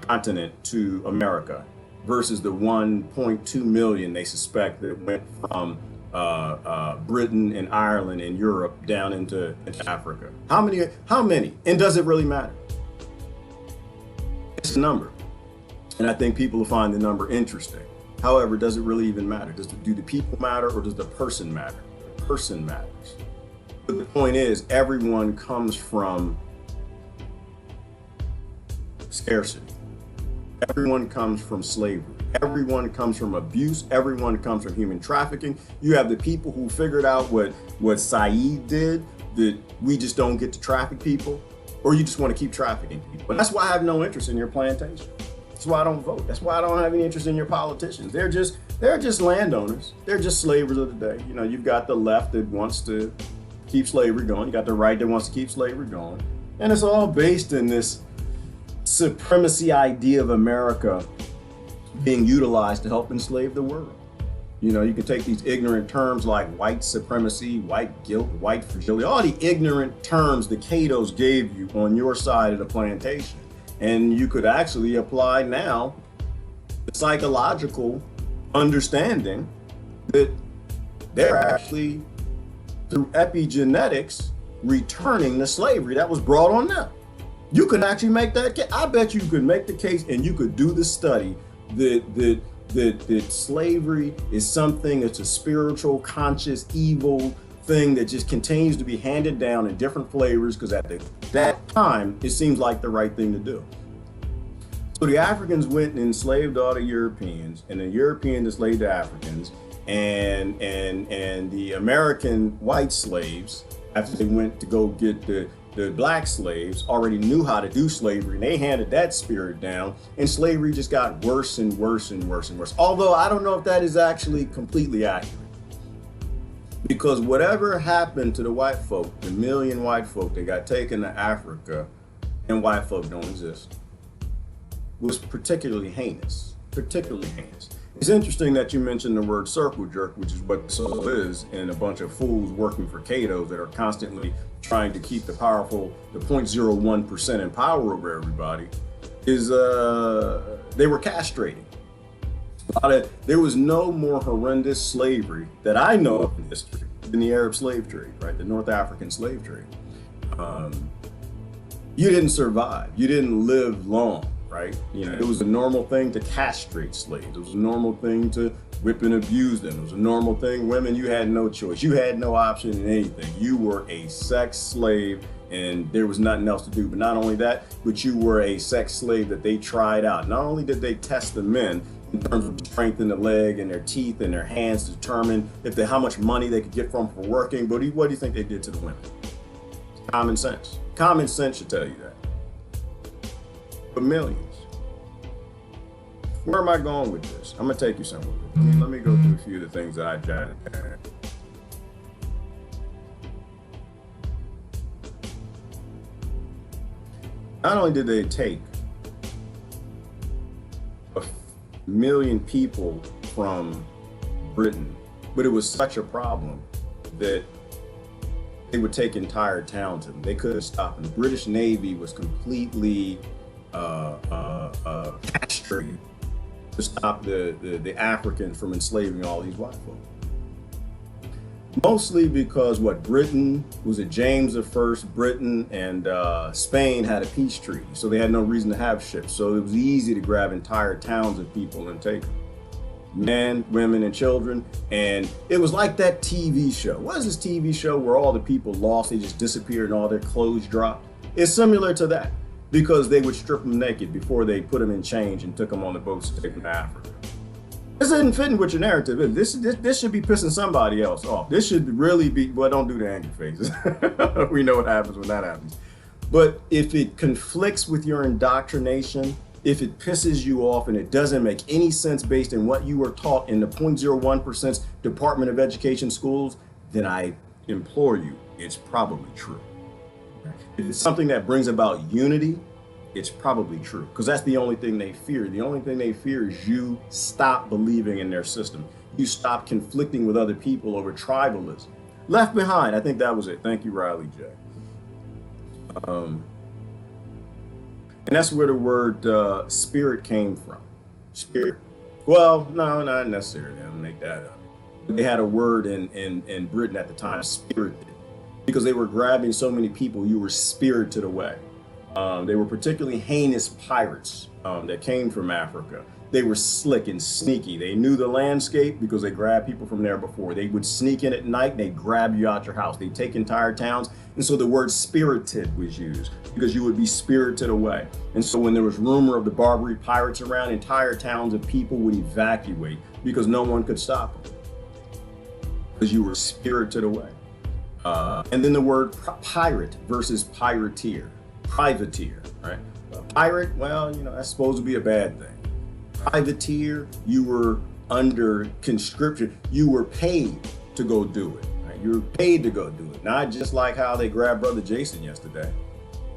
continent to America versus the 1.2 million they suspect that went from Britain and Ireland and Europe down into Africa? How many? And does it really matter? It's a number. And I think people will find the number interesting. However, does it really even matter? Do the people matter or does the person matter? The person matters. But the point is, everyone comes from scarcity. Everyone comes from slavery. Everyone comes from abuse. Everyone comes from human trafficking. You have the people who figured out what Saeed did, that we just don't get to traffic people, or you just want to keep trafficking people. And that's why I have no interest in your plantation. That's why I don't vote. That's why I don't have any interest in your politicians. They're just landowners. They're just slavers of the day. You know, you've got the left that wants to keep slavery going. You got the right that wants to keep slavery going. And it's all based in this supremacy idea of America being utilized to help enslave the world. You know, you can take these ignorant terms like white supremacy, white guilt, white fragility, all the ignorant terms the Catos gave you on your side of the plantation. And you could actually apply now the psychological understanding that they're actually, through epigenetics, returning the slavery that was brought on them. You can actually make that case. I bet you could make the case, and you could do the study that slavery is something that's a spiritual, conscious, evil thing that just continues to be handed down in different flavors, because at that time, it seems like the right thing to do. So the Africans went and enslaved all the Europeans, and the Europeans enslaved the Africans, and the American white slaves, after they went to go get the black slaves, already knew how to do slavery, and they handed that spirit down, and slavery just got worse and worse and worse and worse. Although I don't know if that is actually completely accurate, because whatever happened to the white folk, the million white folk that got taken to Africa, and white folk don't exist, was particularly heinous, particularly heinous. It's interesting that you mentioned the word circle jerk, which is what this all is, and a bunch of fools working for Cato that are constantly trying to keep the powerful, the 0.01% in power over everybody, is they were castrating. There was no more horrendous slavery that I know of in history than the Arab slave trade, right? The North African slave trade. You didn't survive. You didn't live long, right? You know, it was a normal thing to castrate slaves. It was a normal thing to whip and abuse them. It was a normal thing. Women, you had no choice. You had no option in anything. You were a sex slave, and there was nothing else to do. But not only that, but you were a sex slave that they tried out. Not only did they test the men in terms of strength in the leg and their teeth and their hands to determine how much money they could get from for working, but what do you think they did to the women? Common sense. Common sense should tell you that. But millions. Where am I going with this? I'm gonna take you somewhere with me. Let me go through a few of the things that I jotted down. Not only did they take a million people from Britain, but it was such a problem that they would take entire towns of them. They could have stopped them. The British Navy was completely castrated to stop the Africans from enslaving all these white folk. Mostly because Britain was it James I, Britain and Spain had a peace treaty, so they had no reason to have ships. So it was easy to grab entire towns of people and take them. Men, women, and children. And it was like that TV show. What is this TV show where all the people lost, they just disappeared and all their clothes dropped? It's similar to that, because they would strip them naked before they put them in chains and took them on the boats to take them to Africa. This isn't fitting with your narrative. This should be pissing somebody else off. This should really be, well, don't do the angry faces. We know what happens when that happens. But if it conflicts with your indoctrination, if it pisses you off and it doesn't make any sense based on what you were taught in the 0.01% Department of Education schools, then I implore you, it's probably true. If it's something that brings about unity, it's probably true, because that's the only thing they fear. The only thing they fear is you stop believing in their system. You stop conflicting with other people over tribalism. Left Behind, I think that was it. Thank you, Riley J. And that's where the word spirit came from. Spirit. Well, no, not necessarily. I'll make that up. They had a word in Britain at the time, spirited, because they were grabbing so many people, you were spirited away. They were particularly heinous pirates that came from Africa. They were slick and sneaky. They knew the landscape because they grabbed people from there before. They would sneak in at night and they'd grab you out your house. They'd take entire towns. And so the word spirited was used because you would be spirited away. And so when there was rumor of the Barbary pirates around, entire towns of people would evacuate because no one could stop them, because you were spirited away. And then the word pirate versus pirateer, privateer, right? Pirate, well, that's supposed to be a bad thing. Privateer, you were under conscription. You were paid to go do it. Right? You were paid to go do it. Not just like how they grabbed Brother Jason yesterday.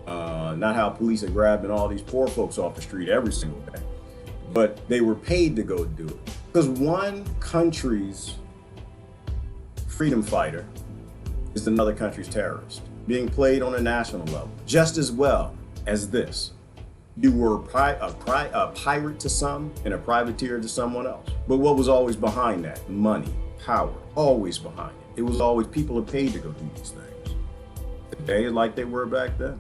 Not how police are grabbing all these poor folks off the street every single day. But they were paid to go do it. Because one country's freedom fighter is another country's terrorist, being played on a national level, just as well as this. You were a pirate to some and a privateer to someone else. But what was always behind that? Money, power, always behind it. It was always people are paid to go do these things. Today is like they were back then.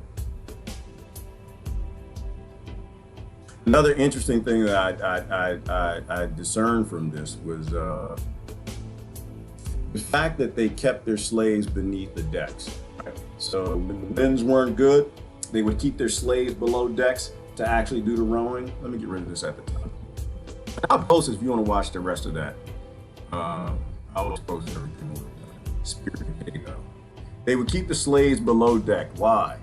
Another interesting thing that I discerned from this was the fact that they kept their slaves beneath the decks. Right? So when the winds weren't good, they would keep their slaves below decks to actually do the rowing. Let me get rid of this at the top. I'll post this if you want to watch the rest of that. I was supposed to everything over. Spirit, there you go. They would keep the slaves below deck. Why?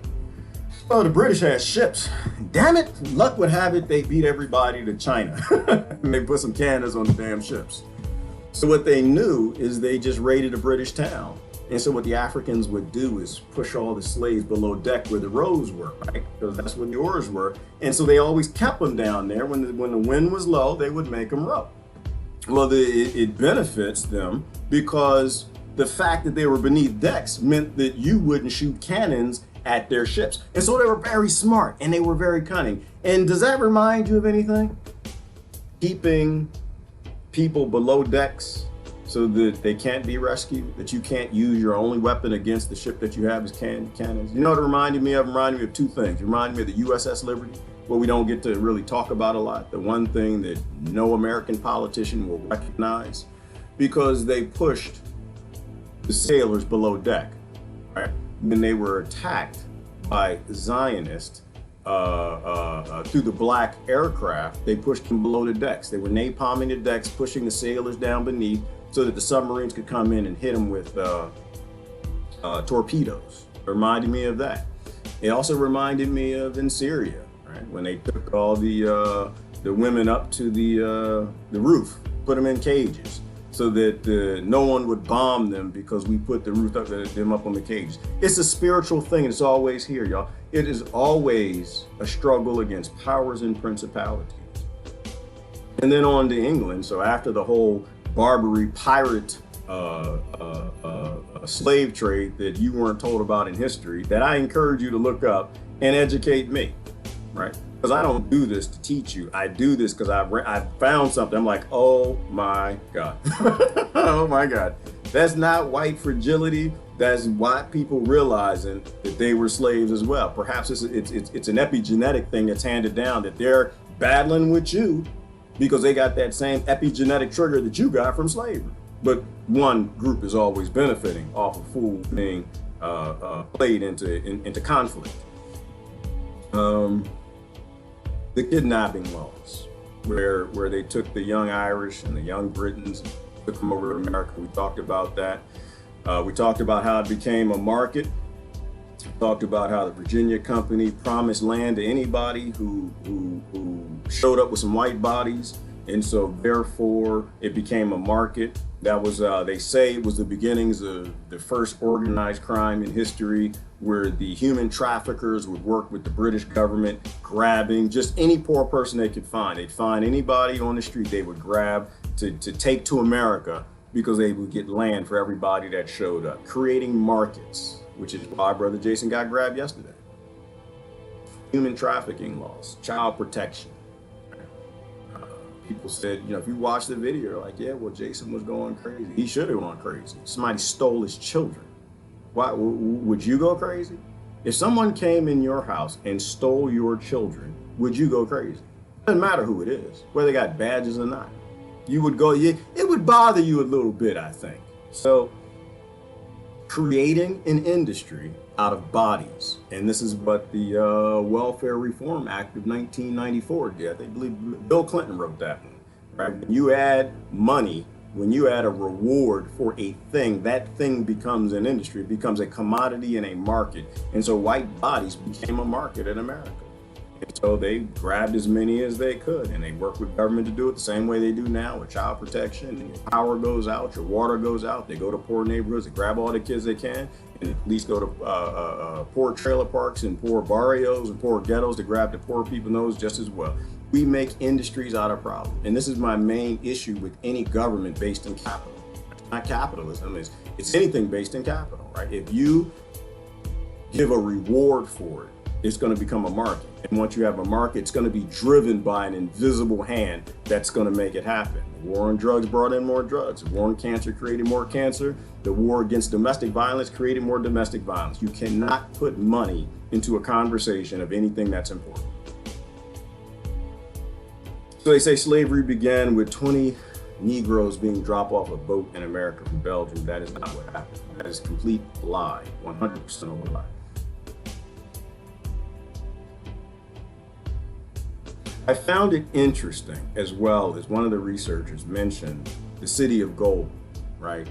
Well, the British had ships. Damn it, luck would have it they beat everybody to China. And they put some cannons on the damn ships. So what they knew is they just raided a British town. And so what the Africans would do is push all the slaves below deck where the rows were, right? Because that's where the oars were. And so they always kept them down there. When the wind was low, they would make them row. Well, it benefits them because the fact that they were beneath decks meant that you wouldn't shoot cannons at their ships. And so they were very smart and they were very cunning. And does that remind you of anything? Keeping people below decks so that they can't be rescued, that you can't use your only weapon against the ship that you have as cannons. You know what it reminded me of? It reminded me of two things. It reminded me of the USS Liberty, what we don't get to really talk about a lot. The one thing that no American politician will recognize, because they pushed the sailors below deck, right? When they were attacked by Zionists through the black aircraft, they pushed them below the decks. They were napalming the decks, pushing the sailors down beneath so that the submarines could come in and hit them with torpedoes. It reminded me of that. It also reminded me of in Syria, right? When they took all the women up to the roof, put them in cages, so that no one would bomb them because we put the roof up, them up on the cages. It's a spiritual thing. It's always here, y'all. It is always a struggle against powers and principalities. And then on to England. So after the whole Barbary pirate slave trade that you weren't told about in history, that I encourage you to look up and educate me, right? Because I don't do this to teach you. I do this because I found something. I'm like, oh my God. Oh my God. That's not white fragility. That's white people realizing that they were slaves as well. Perhaps it's an epigenetic thing that's handed down, that they're battling with you because they got that same epigenetic trigger that you got from slavery. But one group is always benefiting off of fool being played into conflict. The kidnapping laws, where they took the young Irish and the young Britons, took them over to America. We talked about that. We talked about how it became a market. We talked about how the Virginia Company promised land to anybody who showed up with some white bodies. And so therefore it became a market. That was, they say it was the beginnings of the first organized crime in history, where the human traffickers would work with the British government, grabbing just any poor person they could find. They'd find anybody on the street they would grab to take to America, because they would get land for everybody that showed up, creating markets, which is why Brother Jason got grabbed yesterday. Human trafficking laws, child protection. People said, you know, if you watch the video, you're like, yeah, well, Jason was going crazy. He should have gone crazy. Somebody stole his children. Why would you go crazy? If someone came in your house and stole your children, would you go crazy? Doesn't matter who it is, whether they got badges or not. You would go, it would bother you a little bit, I think. So creating an industry out of bodies, and this is what the Welfare Reform Act of 1994 did. I believe Bill Clinton wrote that one, right? When you add money, when you add a reward for a thing, that thing becomes an industry, it becomes a commodity and a market. And so white bodies became a market in America. And so they grabbed as many as they could, and they worked with government to do it the same way they do now with child protection. And your power goes out, your water goes out. They go to poor neighborhoods, they grab all the kids they can, and at least go to poor trailer parks and poor barrios and poor ghettos to grab the poor people those just as well. We make industries out of problems. And this is my main issue with any government based in capital. It's not capitalism, it's anything based in capital, right? If you give a reward for it, it's going to become a market. And once you have a market, it's going to be driven by an invisible hand that's going to make it happen. The war on drugs brought in more drugs. The war on cancer created more cancer. The war against domestic violence created more domestic violence. You cannot put money into a conversation of anything that's important. So they say slavery began with 20 Negroes being dropped off a boat in America from Belgium. That is not what happened. That is a complete lie, 100% a lie. I found it interesting, as well as one of the researchers mentioned the city of gold, right?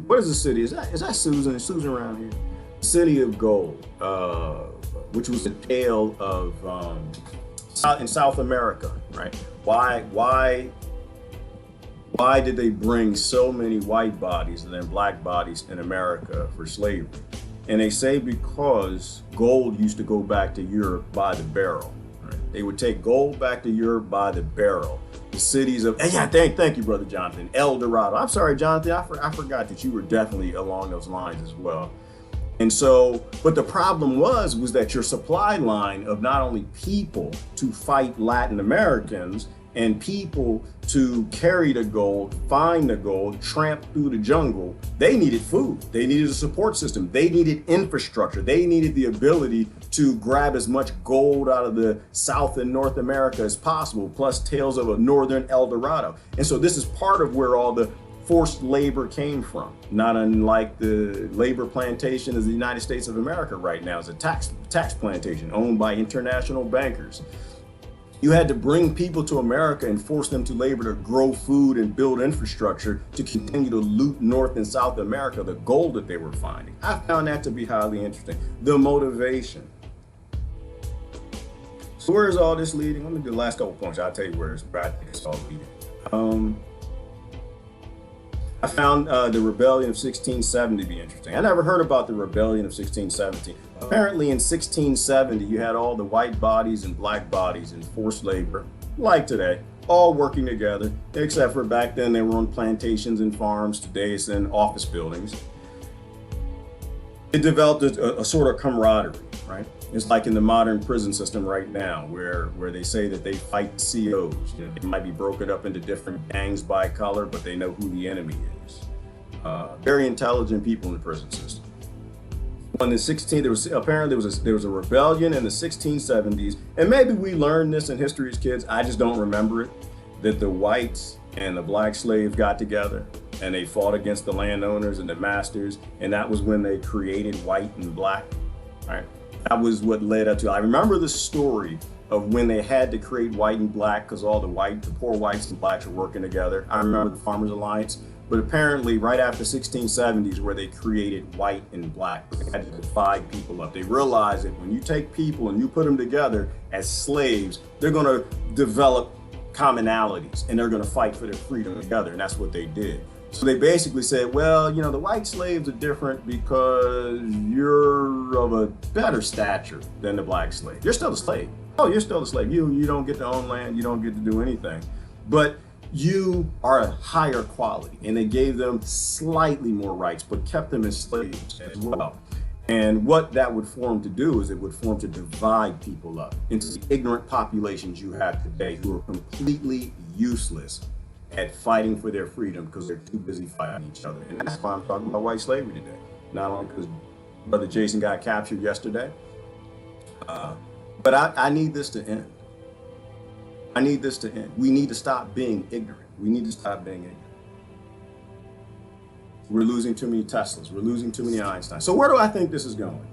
What is the city? Is that Susan? Is Susan around here? City of Gold, which was a tale of in South America, right? Why did they bring so many white bodies and then black bodies in America for slavery? And they say because gold used to go back to Europe by the barrel. Right? They would take gold back to Europe by the barrel. The cities of, yeah, thank you, Brother Jonathan, El Dorado. I'm sorry, Jonathan, I forgot that you were definitely along those lines as well. And so, but the problem was that your supply line of not only people to fight Latin Americans and people to carry the gold, find the gold, tramp through the jungle, they needed food. They needed a support system. They needed infrastructure. They needed the ability to grab as much gold out of the South and North America as possible, plus tales of a northern El Dorado. And so this is part of where all the forced labor came from. Not unlike the labor plantation of the United States of America right now is a tax plantation owned by international bankers. You had to bring people to America and force them to labor to grow food and build infrastructure to continue to loot North and South America, the gold that they were finding. I found that to be highly interesting. The motivation. So where is all this leading? Let me do the last couple points. I'll tell you where it's all leading. I found the rebellion of 1670 to be interesting. I never heard about the rebellion of 1670. Apparently in 1670, you had all the white bodies and black bodies in forced labor, like today, all working together, except for back then they were on plantations and farms. Today it's in office buildings. It developed a sort of camaraderie, right? It's like in the modern prison system right now, where they say that they fight COs. You know, they might be broken up into different gangs by color, but they know who the enemy is. Very intelligent people in the prison system. In the 16th, there was a rebellion in the 1670s, and maybe we learned this in history as kids. I just don't remember it. That the whites and the black slaves got together and they fought against the landowners and the masters, and that was when they created white and black. All right. That was what led up to. I remember the story of when they had to create white and black because all the poor whites and blacks were working together. I remember the Farmers Alliance, but apparently right after 1670s where they created white and black, they had to divide people up. They realized that when you take people and you put them together as slaves, they're going to develop commonalities and they're going to fight for their freedom together, and that's what they did. So they basically said, well, you know, the white slaves are different because you're of a better stature than the black slave. You're still a slave. Oh, you're still a slave. You don't get to own land. You don't get to do anything. But you are a higher quality. And they gave them slightly more rights, but kept them as slaves as well. And what that would form to do is it would form to divide people up into the ignorant populations you have today who are completely useless at fighting for their freedom because they're too busy fighting each other. And that's why I'm talking about white slavery today. Not only because Brother Jason got captured yesterday, but I need this to end. I need this to end. We need to stop being ignorant. We need to stop being ignorant. We're losing too many Teslas. We're losing too many Einsteins. So where do I think this is going?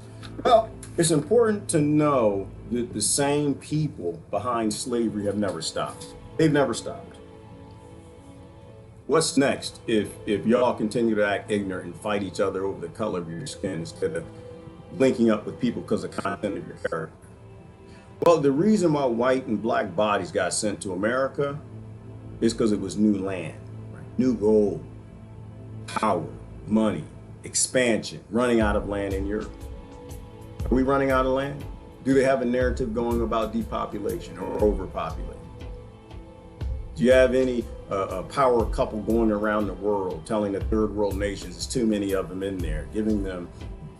Well, it's important to know that the same people behind slavery have never stopped. They've never stopped. What's next if y'all continue to act ignorant and fight each other over the color of your skin instead of linking up with people because of the content of your character? Well, the reason why white and black bodies got sent to America is because it was new land, right? New gold, power, money, expansion, running out of land in Europe. Are we running out of land? Do they have a narrative going about depopulation or overpopulation? Do you have any a power couple going around the world telling the third world nations there's too many of them in there, giving them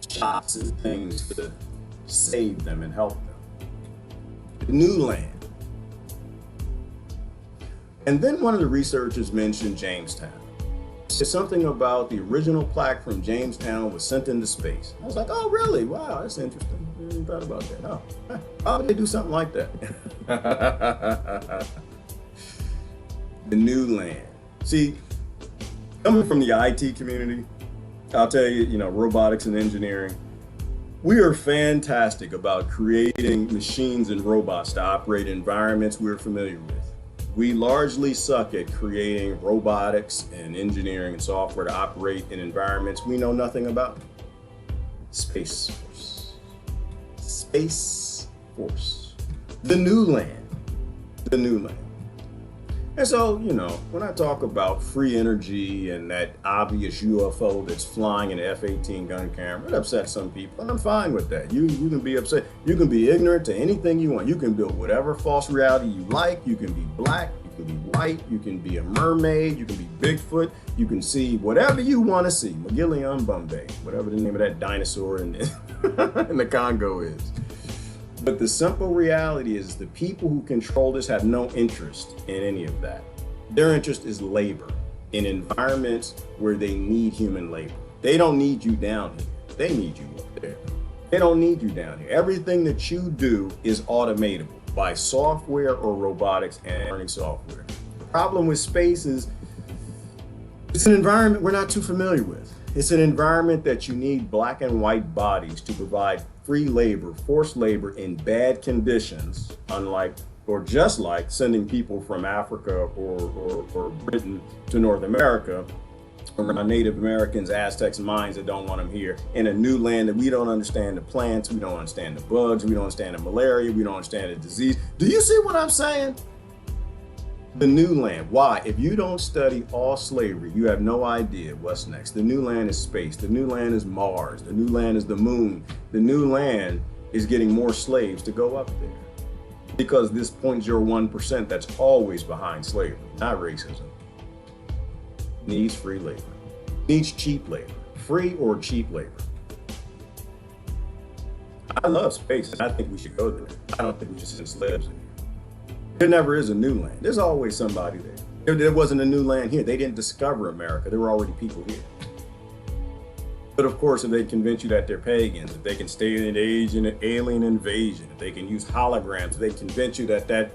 shots and things to save them and help them? The new land. And then one of the researchers mentioned Jamestown. Said something about the original plaque from Jamestown was sent into space. I was like, oh, really? Wow, that's interesting. I didn't thought about that. Oh, how would they do something like that? The new land. See, coming from the IT community, I'll tell you, robotics and engineering, we are fantastic about creating machines and robots to operate in environments we're familiar with. We largely suck at creating robotics and engineering and software to operate in environments we know nothing about. Space Force. Space Force. The new land. The new land. And so, you know, when I talk about free energy and that obvious UFO that's flying in an F-18 gun camera, it upsets some people, and I'm fine with that. You can be upset. You can be ignorant to anything you want. You can build whatever false reality you like. You can be black. You can be white. You can be a mermaid. You can be Bigfoot. You can see whatever you want to see. Magillion-Bombay, whatever the name of that dinosaur in the Congo is. But the simple reality is the people who control this have no interest in any of that. Their interest is labor in environments where they need human labor. They don't need you down here. They need you up there. They don't need you down here. Everything that you do is automatable by software or robotics and learning software. The problem with space is it's an environment we're not too familiar with. It's an environment that you need black and white bodies to provide free labor, forced labor in bad conditions, unlike or just like sending people from Africa or Britain to North America around Native Americans, Aztecs, and Mayans that don't want them here in a new land that we don't understand the plants, we don't understand the bugs, we don't understand the malaria, we don't understand the disease. Do you see what I'm saying? The new land. Why? If you don't study all slavery, you have no idea what's next. The new land is space. The new land is Mars. The new land is the moon. The new land is getting more slaves to go up there. Because this 0.01% that's always behind slavery, not racism, needs free labor. Needs cheap labor. Free or cheap labor. I love space and I think we should go there. I don't think we should send slaves in here. There never is a new land. There's always somebody there. There wasn't a new land here. They didn't discover America. There were already people here. But of course, if they convince you that they're pagans, if they can stay in an age in an alien invasion, if they can use holograms, if they convince you that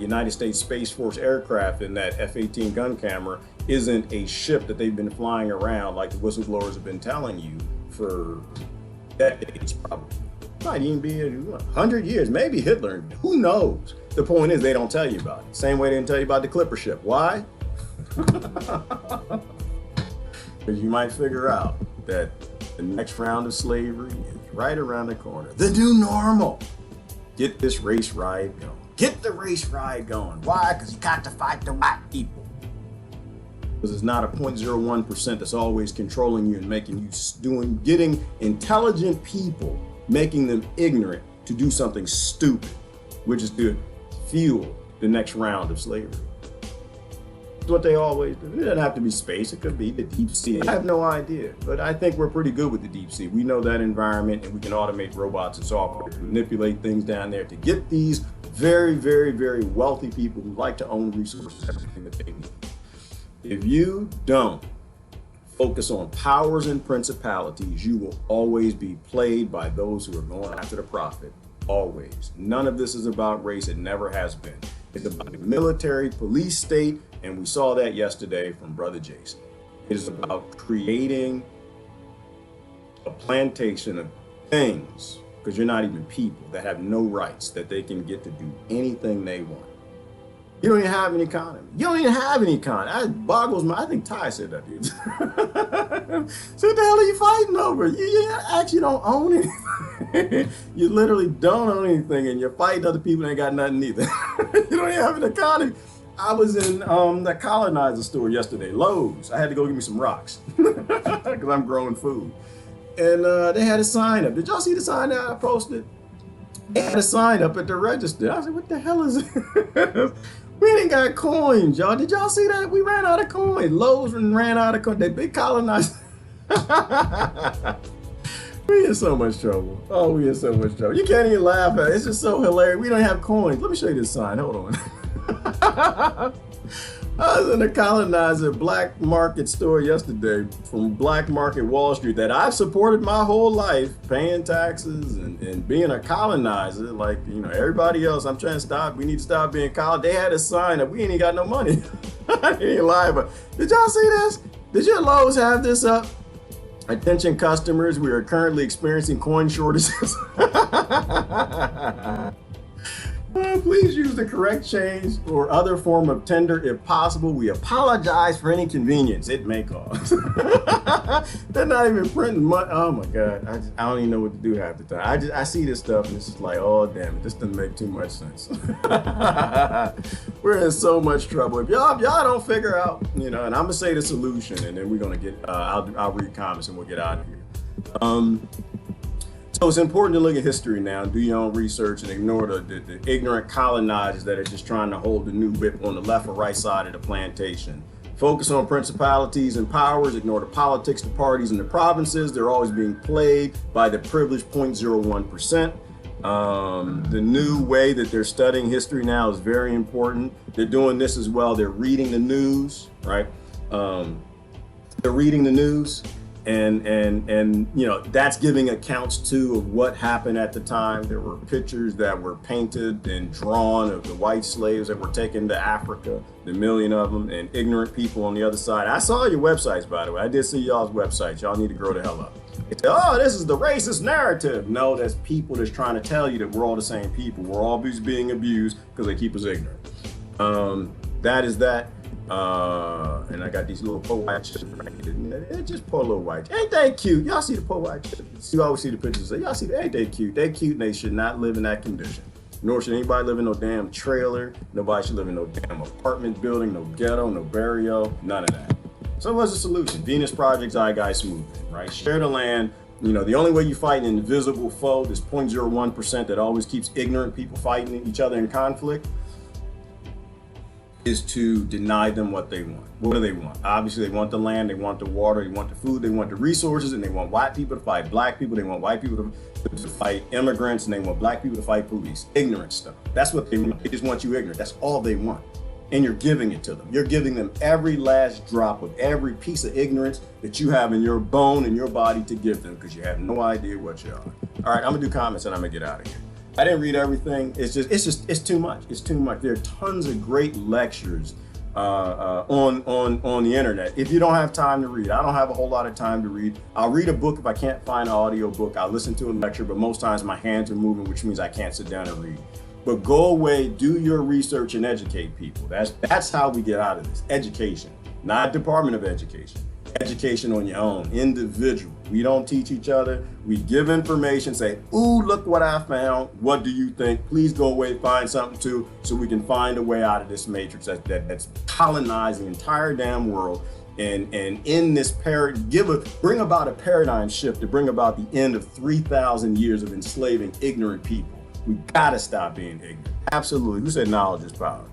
United States Space Force aircraft and that F-18 gun camera isn't a ship that they've been flying around like the whistleblowers have been telling you for decades probably. Might even be 100 years, maybe Hitler, who knows? The point is they don't tell you about it. Same way they didn't tell you about the Clipper ship. Why? Because you might figure out that the next round of slavery is right around the corner. The new normal. Get this race ride going. Get the race ride going. Why? Because you got to fight the white people. Because it's not a 0.01% that's always controlling you and making you getting intelligent people, making them ignorant to do something stupid, which is to fuel the next round of slavery. It's what they always do. It doesn't have to be space. It could be the deep sea. I have no idea, but I think we're pretty good with the deep sea. We know that environment and we can automate robots and software to manipulate things down there to get these very, very, very wealthy people who like to own resources, everything that they need. If you don't focus on powers and principalities, you will always be played by those who are going after the profit. Always. None of this is about race. It never has been. It's about the military, police state, and we saw that yesterday from Brother Jason. It is about creating a plantation of things, because you're not even people, that have no rights, that they can get to do anything they want. You don't even have an economy. You don't even have an economy. That boggles my, I think Ty said that, dude. So what the hell are you fighting over? You actually don't own anything. You literally don't own anything, and you're fighting other people that ain't got nothing either. You don't even have an economy. I was in the colonizer store yesterday, Lowe's. I had to go get me some rocks because I'm growing food. And they had a sign up. Did y'all see the sign that I posted? They had a sign up at the register. I said, what the hell is this? We ain't got coins, y'all. Did y'all see that? We ran out of coins. Lowe's ran out of coins. They big colonized. We in so much trouble. Oh, we in so much trouble. You can't even laugh at it. It's just so hilarious. We don't have coins. Let me show you this sign. Hold on. I was in a colonizer black market store yesterday from Black Market Wall Street that I've supported my whole life, paying taxes and being a colonizer like, you know, everybody else. I'm trying to stop. We need to stop being colonized. They had a sign up. We ain't even got no money. I ain't lying, but did y'all see this? Did your Lowe's have this up? Attention customers, we are currently experiencing coin shortages. Please use the correct correct change or other form of tender if possible. We apologize for any inconvenience it may cause. They're not even printing money. Oh my God, I don't even know what to do half the time. I see this stuff and it's just like, oh damn it, this doesn't make too much sense. We're in so much trouble. If y'all don't figure out, and I'm gonna say the solution, and then we're gonna get, I'll read comments and we'll get out of here. So it's important to look at history now, do your own research, and ignore the ignorant colonizers that are just trying to hold the new whip on the left or right side of the plantation. Focus on principalities and powers, ignore the politics, the parties, and the provinces. They're always being played by the privileged 0.01%. The new way that they're studying history now is very important. They're doing this as well. They're reading the news, right? They're reading the news. And that's giving accounts too of what happened at the time. There were pictures that were painted and drawn of the white slaves that were taken to Africa, the million of them, and ignorant people on the other side. I saw your websites, by the way. I did see y'all's websites. Y'all need to grow the hell up. They say, oh, this is the racist narrative. No, that's people that's trying to tell you that we're all the same people. We're all being abused because they keep us ignorant. That is that. And I got these little poor white children right here. They're just poor little white. Ain't they cute? Y'all see the poor white children? You always see the pictures and say, y'all see, ain't they cute? They cute and they should not live in that condition. Nor should anybody live in no damn trailer. Nobody should live in no damn apartment building, no ghetto, no barrio, none of that. So what's the solution? Venus Project, Zeitgeist Movement, right? Share the land. The only way you fight an invisible foe, this 0.01% that always keeps ignorant people fighting each other in conflict, is to deny them what they want. What do they want? Obviously, they want the land, they want the water, they want the food, they want the resources, and they want white people to fight black people, they want white people to fight immigrants, and they want black people to fight police. Ignorant stuff. That's what they want. They just want you ignorant. That's all they want. And you're giving it to them. You're giving them every last drop of every piece of ignorance that you have in your bone and your body to give them, because you have no idea what you are. All right, I'm gonna do comments and I'm gonna get out of here. I didn't read everything. It's too much. It's too much. There are tons of great lectures on the internet. If you don't have time to read, I don't have a whole lot of time to read. I'll read a book if I can't find an audio book. I'll listen to a lecture, but most times my hands are moving, which means I can't sit down and read. But go away, do your research, and educate people. That's how we get out of this. Education, not Department of Education. Education on your own, individual. We don't teach each other. We give information, say, ooh, look what I found. What do you think? Please go away, find something too, so we can find a way out of this matrix that's colonizing the entire damn world. And in this bring about a paradigm shift to bring about the end of 3,000 years of enslaving ignorant people. We gotta stop being ignorant. Absolutely. Who said knowledge is power?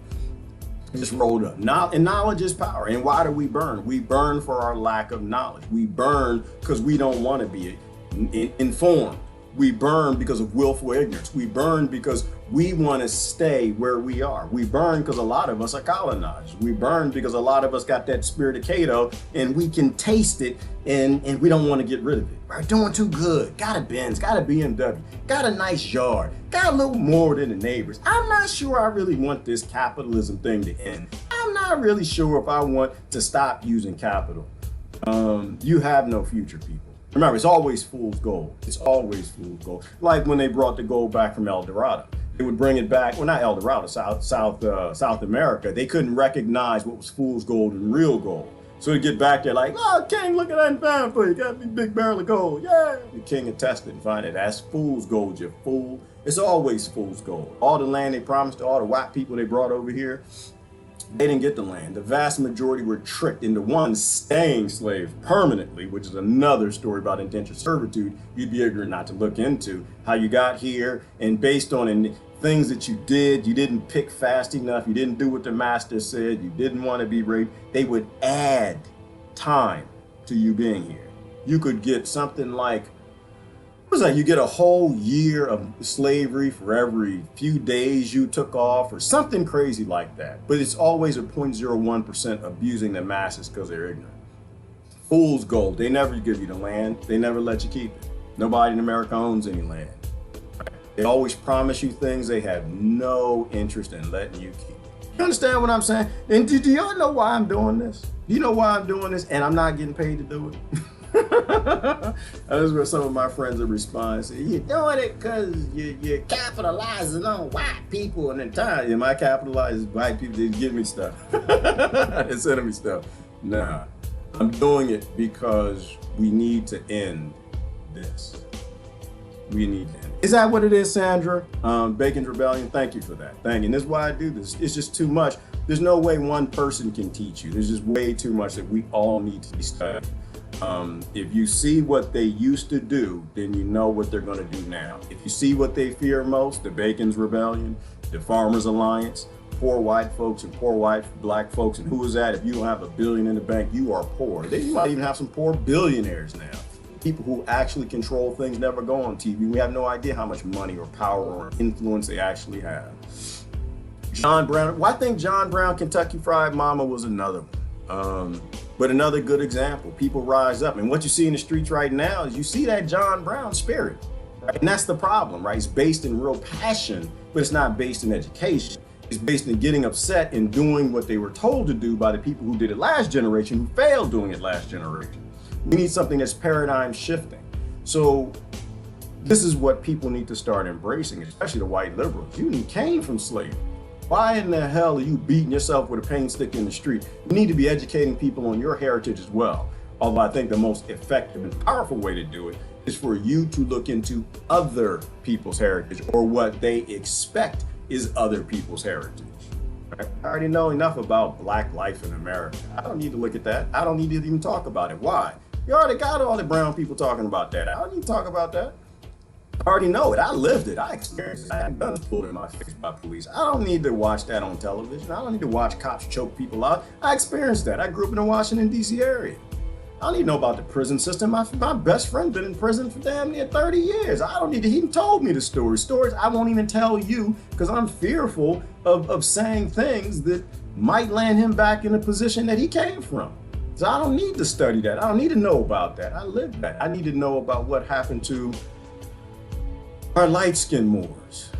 Just rolled up. And knowledge is power. And why do we burn? We burn for our lack of knowledge. We burn because we don't want to be informed. We burn because of willful ignorance. We burn because we want to stay where we are. We burn because a lot of us are colonized. We burn because a lot of us got that spirit of Cato and we can taste it and we don't want to get rid of it. We're doing too good. Got a Benz, got a BMW, got a nice yard, got a little more than the neighbors. I'm not sure I really want this capitalism thing to end. I'm not really sure if I want to stop using capital. You have no future, people. Remember, it's always fool's gold. It's always fool's gold. Like when they brought the gold back from El Dorado. They would bring it back, well, not El Dorado, South America. They couldn't recognize what was fool's gold and real gold. So they get back there like, oh, king, look at that and found for you. Got a big barrel of gold. Yeah. The king would test it and find it. That's fool's gold, you fool. It's always fool's gold. All the land they promised to all the white people they brought over here, they didn't get the land. The vast majority were tricked into one staying slave permanently, which is another story about indentured servitude you'd be ignorant not to look into. How you got here, and based on things that you didn't pick fast enough, you didn't do what the master said, you didn't want to be raped, they would add time to you being here. You could get something like, you get a whole year of slavery for every few days you took off or something crazy like that. But it's always a 0.01% abusing the masses because they're ignorant. Fool's gold. They never give you the land. They never let you keep it. Nobody in America owns any land. They always promise you things they have no interest in letting you keep. You understand what I'm saying? And do y'all know why I'm doing this? Do you know why I'm doing this? And I'm not getting paid to do it. That's where some of my friends would respond, say, you're doing it because you're capitalizing on white people. And then time, am I capitalizing white people? They give me stuff. They're sending me stuff. Nah, I'm doing it because we need to end this. We need to end. Is that what it is, Sandra? Bacon's Rebellion, thank you for that. Thank you. And this is why I do this. It's just too much. There's no way one person can teach you. There's just way too much that we all need to be studying. If you see what they used to do, then you know what they're going to do now. If you see what they fear most, the Bacon's Rebellion, the Farmers Alliance, poor white folks and poor white black folks, and who is that? If you don't have $1 billion in the bank, you are poor. You might even have some poor billionaires now. People who actually control things never go on TV. We have no idea how much money or power or influence they actually have. John Brown, well, I think John Brown, Kentucky Fried Mama was another one. But another good example. People rise up. And what you see in the streets right now is you see that John Brown spirit. Right? And that's the problem, right? It's based in real passion, but it's not based in education. It's based in getting upset and doing what they were told to do by the people who did it last generation, who failed doing it last generation. We need something that's paradigm shifting. So this is what people need to start embracing, especially the white liberals. You came from slavery. Why in the hell are you beating yourself with a pain stick in the street? You need to be educating people on your heritage as well. Although I think the most effective and powerful way to do it is for you to look into other people's heritage, or what they expect is other people's heritage. Right? I already know enough about Black life in America. I don't need to look at that. I don't need to even talk about it. Why? You already got all the brown people talking about that. I don't need to talk about that. I already know it. I lived it. I experienced it. I had guns pulled in my face by police. I don't need to watch that on television. I don't need to watch cops choke people out. I experienced that. I grew up in the Washington, D.C. area. I don't need to know about the prison system. My best friend been in prison for damn near 30 years. I don't need to, he told me the stories. Stories I won't even tell you because I'm fearful of saying things that might land him back in the position that he came from. So I don't need to study that. I don't need to know about that. I lived that. I need to know about what happened to our light-skinned Moors.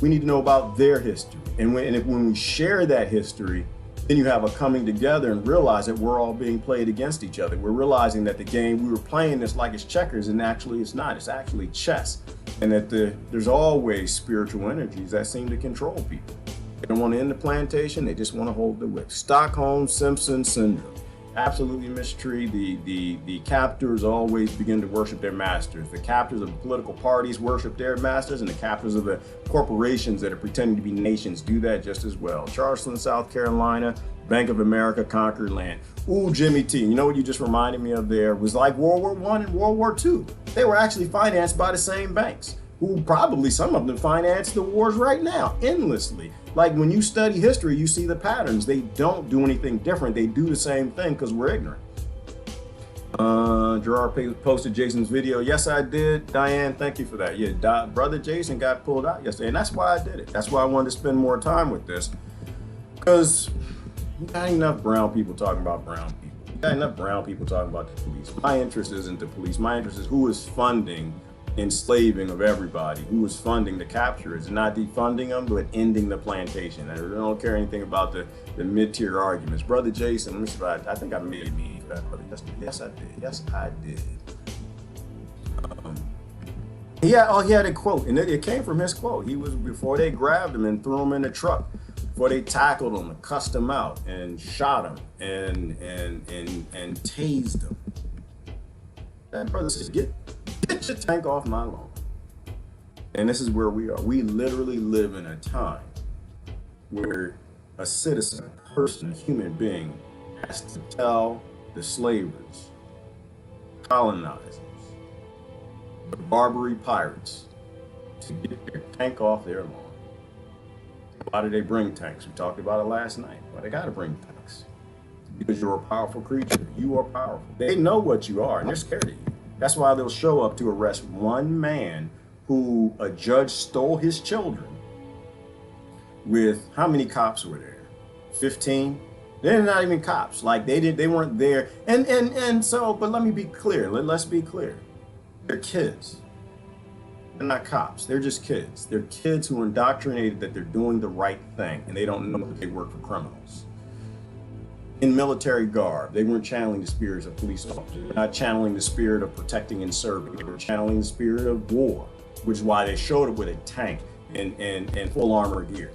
We need to know about their history. And when we share that history, then you have a coming together and realize that we're all being played against each other. We're realizing that the game we were playing is like it's checkers, and actually it's not. It's actually chess. And that there's always spiritual energies that seem to control people. They don't want to end the plantation. They just want to hold the whip. Stockholm-Simpson syndrome. Absolutely mystery. The captors always begin to worship their masters. The captors of the political parties worship their masters, and the captors of the corporations that are pretending to be nations do that just as well. Charleston, South Carolina, Bank of America conquered land. Ooh, Jimmy T, you know what you just reminded me of there was like World War I and World War II. They were actually financed by the same banks, who probably some of them finance the wars right now endlessly. Like when you study history, you see the patterns. They don't do anything different. They do the same thing because we're ignorant. Gerard posted Jason's video. Yes, I did. Diane, thank you for that. Yeah, brother Jason got pulled out yesterday, and that's why I did it. That's why I wanted to spend more time with this, because you got enough brown people talking about brown people. You got enough brown people talking about the police. My interest isn't the police. My interest is who is funding enslaving of everybody, who is funding the capturers, not defunding them, but ending the plantation. I don't care anything about the mid-tier arguments. Brother Jason, let me see if I think I made me that, brother. Yes, I did. Yes, I did. He had a quote, and it came from his quote. He was, before they grabbed him and threw him in the truck, before they tackled him and cussed him out and shot him and tased him. That brother says, get your tank off my lawn. And this is where we are. We literally live in a time where a citizen, a person, a human being has to tell the slavers, colonizers, the Barbary pirates to get their tank off their lawn. Why do they bring tanks? We talked about it last night. Why they gotta bring tanks? Because you're a powerful creature. You are powerful. They know what you are, and they're scared of you. That's why they'll show up to arrest one man who a judge stole his children with, how many cops were there? 15? They're not even cops. Like they weren't there. And so, but let me be clear. Let's be clear. They're kids. They're not cops. They're just kids. They're kids who are indoctrinated that they're doing the right thing, and they don't know that they work for criminals. in military garb. They weren't channeling the spirits of police officers. They were not channeling the spirit of protecting and serving. They were channeling the spirit of war, which is why they showed up with a tank and full armor gear.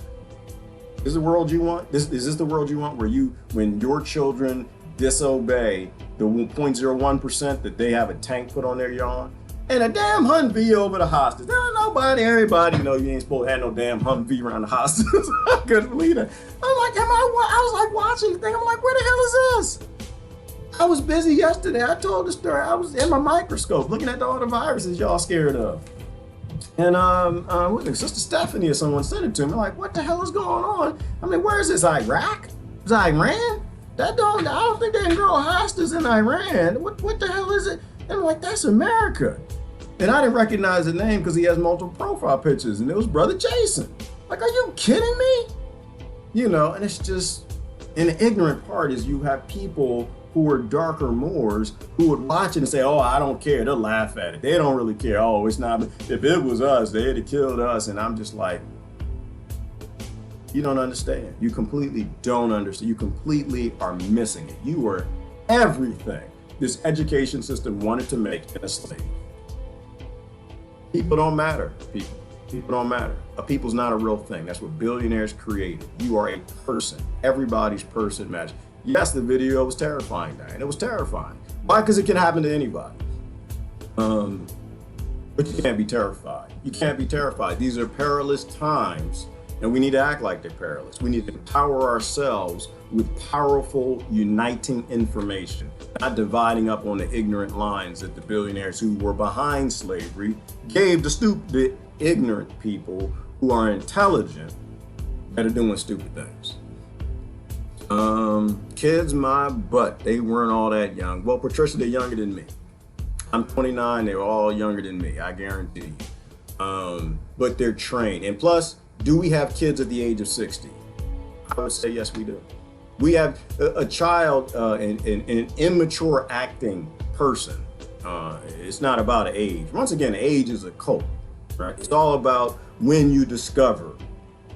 Is the world you want? Is this the world you want, where when your children disobey the 0.01% that they have a tank put on their yard and a damn Humvee over the hostage? Everybody know you ain't supposed to have no damn Humvee around the hostage. I couldn't believe that. I'm like, I was like watching the thing. I'm like, where the hell is this? I was busy yesterday. I told the story. I was in my microscope looking at all the viruses y'all scared of. And Sister Stephanie or someone sent it to me. Like, what the hell is going on? I mean, where is this? Iraq? Is it Iran? I don't think they can grow hostages in Iran. What the hell is it? And I'm like, that's America. And I didn't recognize the name because he has multiple profile pictures, and it was Brother Jason. Like, are you kidding me? You know, and it's just, and the ignorant part is you have people who are darker Moors who would watch it and say, oh, I don't care. They'll laugh at it. They don't really care. Oh, it's not, if it was us, they'd have killed us. And I'm just like, you don't understand. You completely don't understand. You completely are missing it. You are everything this education system wanted to make in a slave. People don't matter, people. People don't matter. A people's not a real thing. That's what billionaires created. You are a person. Everybody's person matters. Yes, the video was terrifying, Diane. It was terrifying. Why? Because it can happen to anybody. But you can't be terrified. You can't be terrified. These are perilous times, and we need to act like they're perilous. We need to empower ourselves with powerful, uniting information, not dividing up on the ignorant lines that the billionaires who were behind slavery gave the stupid, ignorant people who are intelligent that are doing stupid things. Kids, my butt, they weren't all that young. Well, Patricia, they're younger than me. I'm 29, they were all younger than me, I guarantee you. But they're trained. And plus, do we have kids at the age of 60? I would say yes, we do. We have a child, an immature acting person. It's not about age. Once again, age is a cult, right? It's all about when you discover,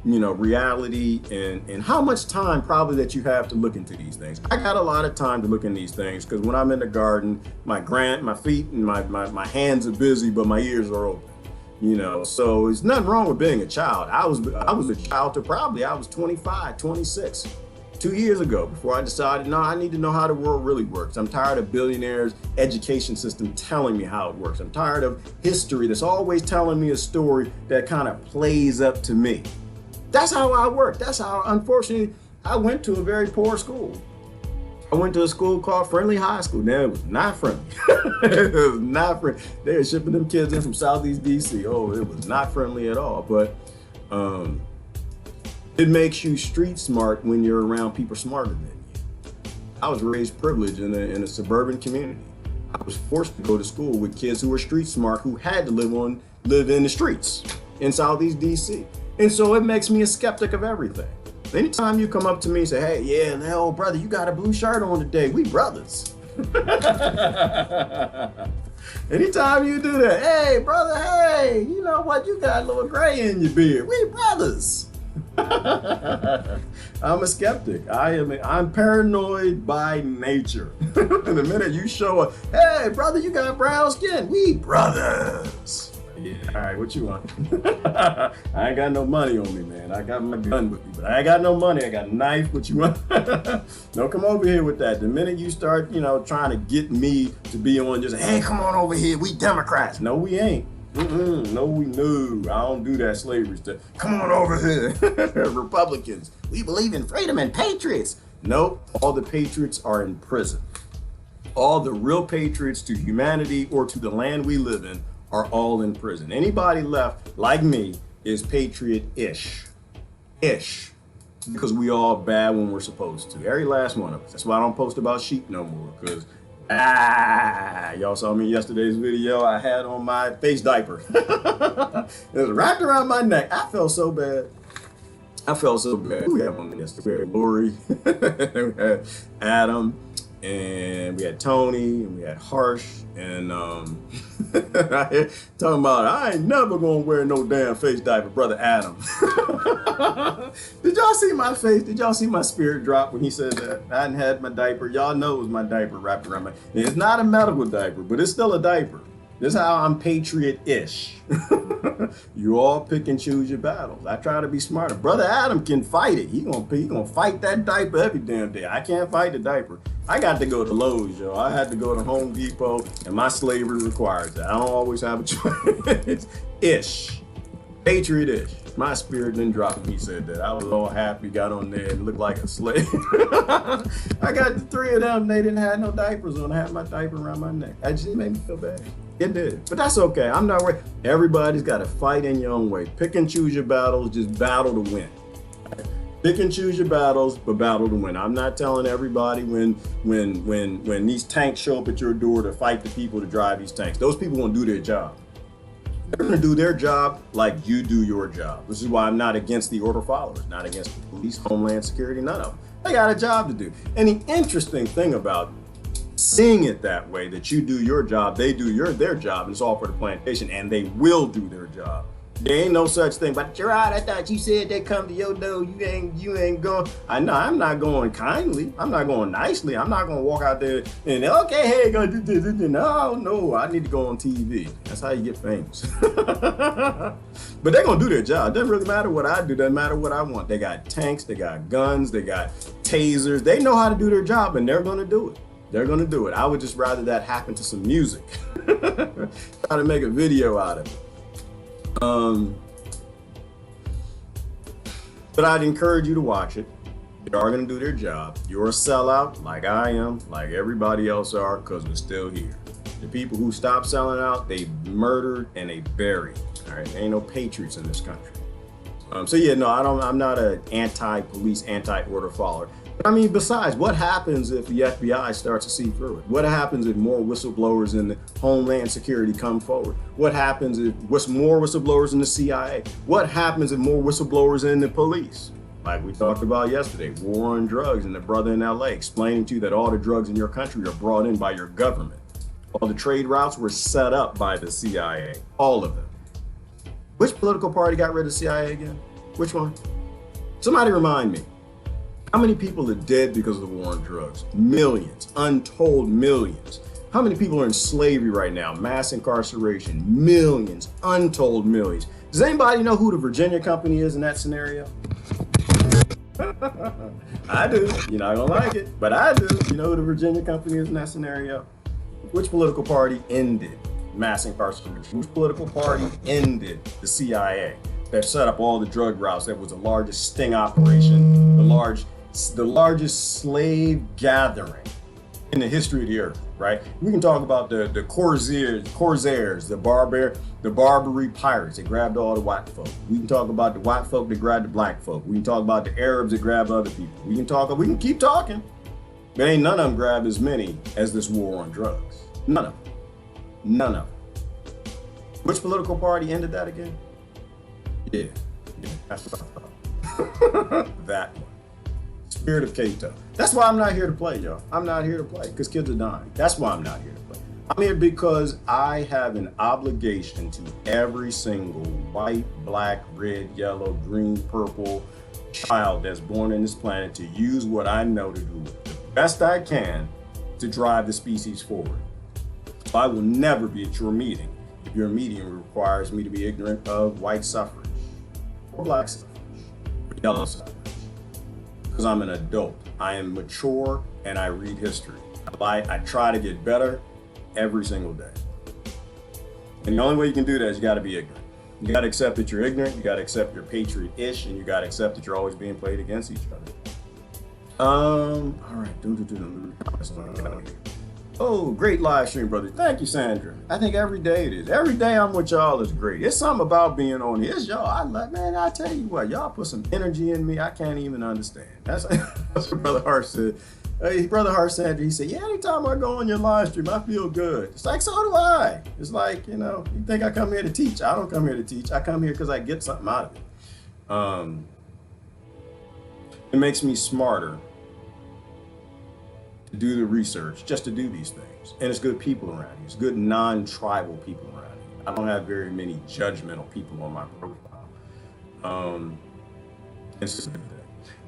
you know, reality and how much time probably that you have to look into these things. I got a lot of time to look in these things because when I'm in the garden, my feet and my hands are busy, but my ears are open. You know, so there's nothing wrong with being a child. I was a child to probably I was 25, 26, 2 years ago before I decided, no, I need to know how the world really works. I'm tired of billionaires' education system telling me how it works. I'm tired of history that's always telling me a story that kind of plays up to me. That's how I work. That's how, unfortunately, I went to a very poor school. I went to a school called Friendly High School. Now, it was not friendly. It was not friendly. They were shipping them kids in from Southeast DC. Oh, it was not friendly at all. But it makes you street smart when you're around people smarter than you. I was raised privileged in a suburban community. I was forced to go to school with kids who were street smart, who had to live in the streets in Southeast DC. And so it makes me a skeptic of everything. Anytime you come up to me and say, hey, yeah, no, brother, you got a blue shirt on today. We brothers. Anytime you do that, hey, brother, hey, you know what? You got a little gray in your beard. We brothers. I'm a skeptic. I'm paranoid by nature. And the minute you show up, hey, brother, you got brown skin. We brothers. Yeah, all right, what you want? I ain't got no money on me, man. I got my gun with me, but I ain't got no money. I got a knife. What you want? Don't come over here with that. The minute you start, you know, trying to get me to be on just, hey, come on over here. We Democrats. No, we ain't. No, we no. I don't do that slavery stuff. Come on over here. Republicans. We believe in freedom and patriots. Nope. All the patriots are in prison. All the real patriots to humanity or to the land we live in are all in prison. Anybody left, like me, is patriot-ish. Because we all bad when we're supposed to. Every last one of us. That's why I don't post about sheep no more. Because, y'all saw me in yesterday's video. I had on my face diaper. It was wrapped around my neck. I felt so bad. We had one yesterday. We had Lori. We had Adam. and we had Tony, and we had Harsh, and talking about, I ain't never gonna wear no damn face diaper, Brother Adam. Did y'all see my face? Did y'all see my spirit drop when he said that? I hadn't had my diaper. Y'all know it was my diaper wrapped around my, it's not a medical diaper, but it's still a diaper. This is how I'm patriot-ish. You all pick and choose your battles. I try to be smarter. Brother Adam can fight it. He gonna fight that diaper every damn day. I can't fight the diaper. I got to go to Lowe's, yo. I had to go to Home Depot, and my slavery requires that. I don't always have a choice. Ish. Patriot-ish. My spirit didn't drop when he said that. I was all happy, got on there and looked like a slave. I got the three of them. They didn't have no diapers on. I had my diaper around my neck. It just made me feel bad. It did. But that's okay. I'm not worried. Everybody's got to fight in your own way. Pick and choose your battles. Just battle to win. Pick and choose your battles, but battle to win. I'm not telling everybody when these tanks show up at your door to fight the people to drive these tanks. Those people won't do their job. They're going to do their job like you do your job. This is why I'm not against the order followers, not against the police, Homeland Security, none of them. They got a job to do. And the interesting thing about seeing it that way, that you do your job, they do their job, and it's all for the plantation, and they will do their job. There ain't no such thing. But Gerard, I thought you said they come to your door. You ain't going. I know I'm not going kindly. I'm not going nicely. I'm not going to walk out there and okay, hey, go do this. No, I need to go on TV. That's how you get famous. But they're gonna do their job. It doesn't really matter what I do. Doesn't matter what I want. They got tanks. They got guns. They got tasers. They know how to do their job, and they're gonna do it. They're gonna do it. I would just rather that happen to some music. Try to make a video out of it. But I'd encourage you to watch it. They are going to do their job. You're a sellout, like I am, like everybody else are, because we're still here. The people who stop selling out, they murdered and they buried. All right, there ain't no patriots in this country. So yeah, no, I'm not an anti-police, anti-order follower. But I mean, besides, what happens if the FBI starts to see through it? What happens if more whistleblowers in the Homeland Security come forward? What happens if more whistleblowers in the CIA? What happens if more whistleblowers in the police? Like we talked about yesterday, war on drugs, and the brother in LA explaining to you that all the drugs in your country are brought in by your government. All the trade routes were set up by the CIA, all of them. Which political party got rid of the CIA again? Which one? Somebody remind me. How many people are dead because of the war on drugs? Millions, untold millions. How many people are in slavery right now? Mass incarceration, millions, untold millions. Does anybody know who the Virginia company is in that scenario? I do. You're not gonna like it, but I do. You know who the Virginia company is in that scenario? Which political party ended mass incarceration? Which political party ended the CIA that set up all the drug routes? That was the largest sting operation, the largest slave gathering in the history of the earth, right? We can talk about the Corsairs, the Barbary pirates that grabbed all the white folk. We can talk about the white folk that grabbed the black folk. We can talk about the Arabs that grabbed other people. We can keep talking. But ain't none of them grabbed as many as this war on drugs. None of them. None of them. Which political party ended that again? Yeah, that's what I thought. That one. Spirit of Cato. That's why I'm not here to play, y'all. I'm not here to play because kids are dying. That's why I'm not here to play. I'm here because I have an obligation to every single white, black, red, yellow, green, purple child that's born on this planet to use what I know to do the best I can to drive the species forward. So I will never be at your meeting if your meeting requires me to be ignorant of white suffrage or black suffrage or yellow suffrage. Because I'm an adult. I am mature and I read history. I try to get better every single day. And the only way you can do that is you got to be ignorant. You got to accept that you're ignorant, you got to accept you're patriot-ish, and you got to accept that you're always being played against each other. All right. Oh, great live stream, brother. Thank you, Sandra. I think every day it is. Every day I'm with y'all is great. It's something about being on here. It's y'all. Man, I tell you what, y'all put some energy in me I can't even understand. That's what Brother Hart said. Hey, Brother Hart said, he said, yeah, anytime I go on your live stream, I feel good. It's like, so do I. It's like, you think I come here to teach. I don't come here to teach. I come here because I get something out of it. It makes me smarter to do the research, just to do these things. And it's good people around you. It's good non-tribal people around you. I don't have very many judgmental people on my profile. It's just a good thing.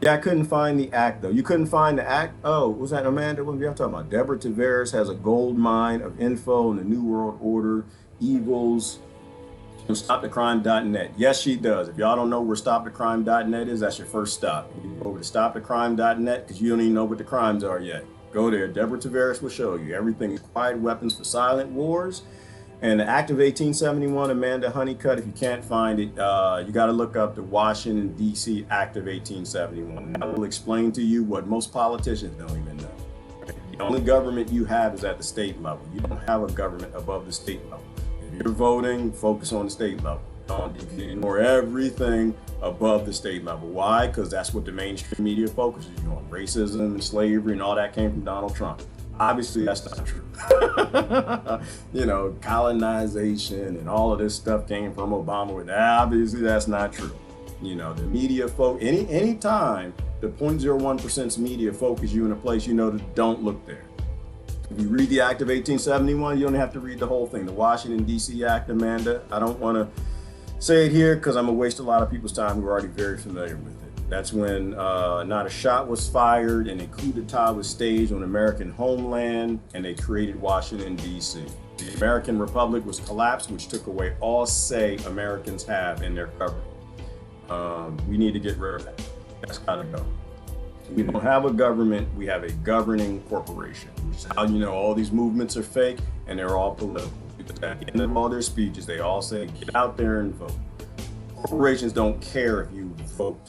Yeah, I couldn't find the act though. You couldn't find the act? Oh, was that Amanda? What were you talking about? Deborah Tavares has a gold mine of info in the New World Order, evils, from stopthecrime.net. Yes, she does. If y'all don't know where stopthecrime.net is, that's your first stop. You go over to stopthecrime.net because you don't even know what the crimes are yet. Go there. Deborah Tavares will show you. Everything is quiet weapons for silent wars. And the Act of 1871, Amanda Honeycutt, if you can't find it, you got to look up the Washington, D.C. Act of 1871. That will explain to you what most politicians don't even know. The only government you have is at the state level. You don't have a government above the state level. If you're voting, focus on the state level. Don't ignore everything above the state level. Why? Because that's what the mainstream media focuses on. Racism and slavery and all that came from Donald Trump. Obviously, that's not true. You know, colonization and all of this stuff came from Obama. Obviously, that's not true. You know, the media any time the 0.01% media focus you in a place, you know, that don't look there. If you read the Act of 1871, you don't have to read the whole thing. The Washington, D.C. Act, Amanda, I don't want to say it here because I'm going to waste a lot of people's time who are already very familiar with it. That's when not a shot was fired and a coup d'etat was staged on American homeland, and they created Washington, D.C. The American Republic was collapsed, which took away all say Americans have in their government. We need to get rid of that. That's got to go. We don't have a government, we have a governing corporation, which is how you know all these movements are fake and they're all political. Because at the end of all their speeches, they all say, get out there and vote. Corporations don't care if you vote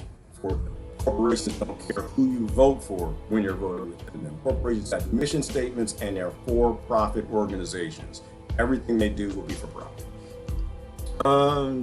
for them. Corporations don't care who you vote for when you're voting with them. Corporations have mission statements and they're for-profit organizations. Everything they do will be for profit.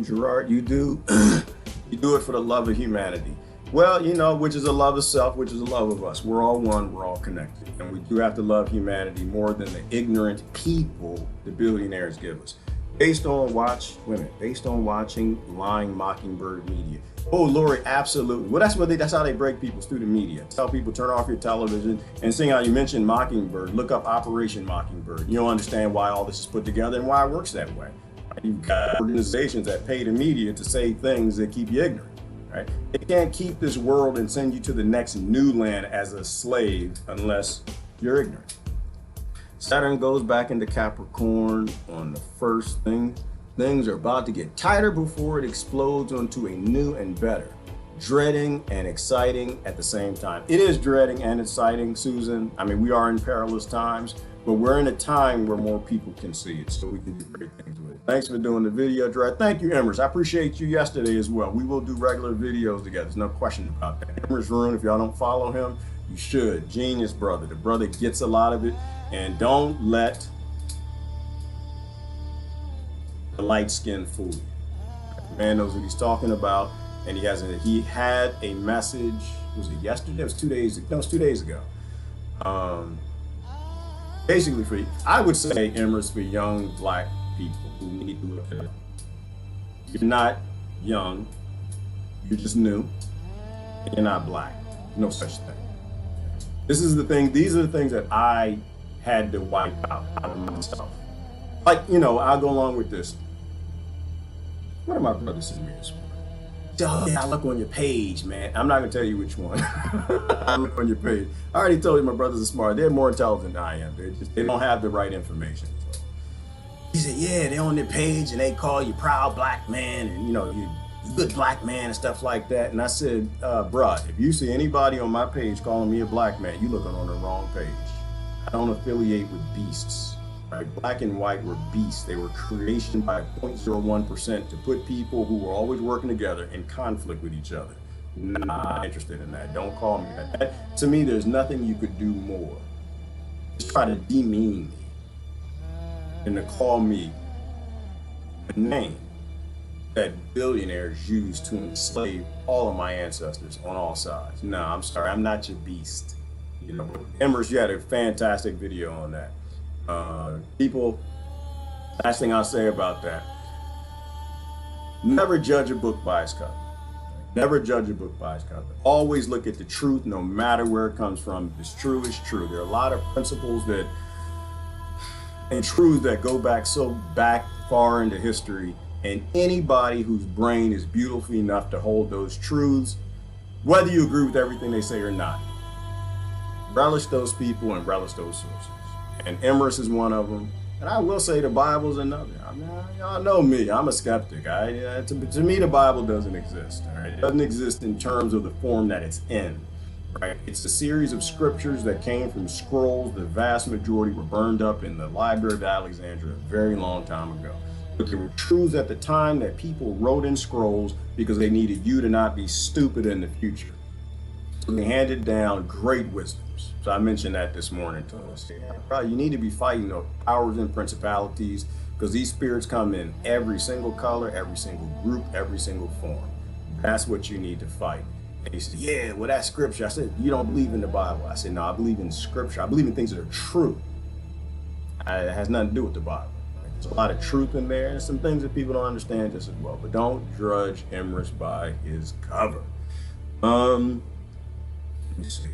Gerard, you do it for the love of humanity. Well, you know, which is a love of self, which is a love of us. We're all one, we're all connected. And we do have to love humanity more than the ignorant people the billionaires give us. Based on watching lying mockingbird media. Oh, Lori, absolutely. Well, that's how they break people through the media. Tell people, turn off your television. And seeing how you mentioned Mockingbird, look up Operation Mockingbird. You'll understand why all this is put together and why it works that way. You've got organizations that pay the media to say things that keep you ignorant. Right? They can't keep this world and send you to the next new land as a slave unless you're ignorant. Saturn goes back into Capricorn on the first thing. Things are about to get tighter before it explodes onto a new and better. Dreading and exciting at the same time. It is dreading and exciting, Susan. I mean, we are in perilous times, but we're in a time where more people can see it, so we can do great things with it. Thanks for doing the video, Dre. Thank you, Emrys. I appreciate you yesterday as well. We will do regular videos together. There's no question about that. Emrys Rune, if y'all don't follow him, you should. Genius brother. The brother gets a lot of it. And don't let the light skin fool you. The man knows what he's talking about, and he had a message. Was it yesterday? It was 2 days ago. No, it was 2 days ago. Basically, I would say, Emrys, for young black people who need to look at it. You're not young, you're just new, and you're not black. No such thing. These are the things that I had to wipe out of myself. Like, you know, I'll go along with this. One of my brothers sent me this one. Oh, yeah, I look on your page, man. I'm not gonna tell you which one. I look on your page. I already told you my brothers are smart. They're more intelligent than I am. They don't have the right information. So. He said, yeah, they're on their page and they call you proud black man and, you know, you good black man and stuff like that. And I said, bruh, if you see anybody on my page calling me a black man, you looking on the wrong page. I don't affiliate with beasts. Right? Black and white were beasts. They were creation by 0.01% to put people who were always working together in conflict with each other. Not interested in that. Don't call me that. To me, there's nothing you could do more. Just try to demean me than to call me a name that billionaires used to enslave all of my ancestors on all sides. No, I'm sorry. I'm not your beast. You know, Emrys, you had a fantastic video on that. People, last thing I'll say about that, never judge a book by its cover. Never judge a book by its cover. Always look at the truth, no matter where it comes from. If it's true, it's true. There are a lot of principles and truths that go back far into history, and anybody whose brain is beautiful enough to hold those truths, whether you agree with everything they say or not, relish those people and relish those sources. And Emrys is one of them. And I will say the Bible's another. I mean, y'all know me, I'm a skeptic. To me, the Bible doesn't exist. All right? It doesn't exist in terms of the form that it's in. Right? It's a series of scriptures that came from scrolls. The vast majority were burned up in the Library of Alexandria a very long time ago. But there were truths at the time that people wrote in scrolls because they needed you to not be stupid in the future. So they handed down great wisdoms. So I mentioned that this morning to us. You need to be fighting the powers and principalities, because these spirits come in every single color, every single group, every single form. That's what you need to fight. And he said, yeah, well, that's scripture. I said, you don't believe in the Bible. I said, no, I believe in scripture. I believe in things that are true. It has nothing to do with the Bible. There's a lot of truth in there, and some things that people don't understand just as well. But don't judge Emrys by his cover. Let me see.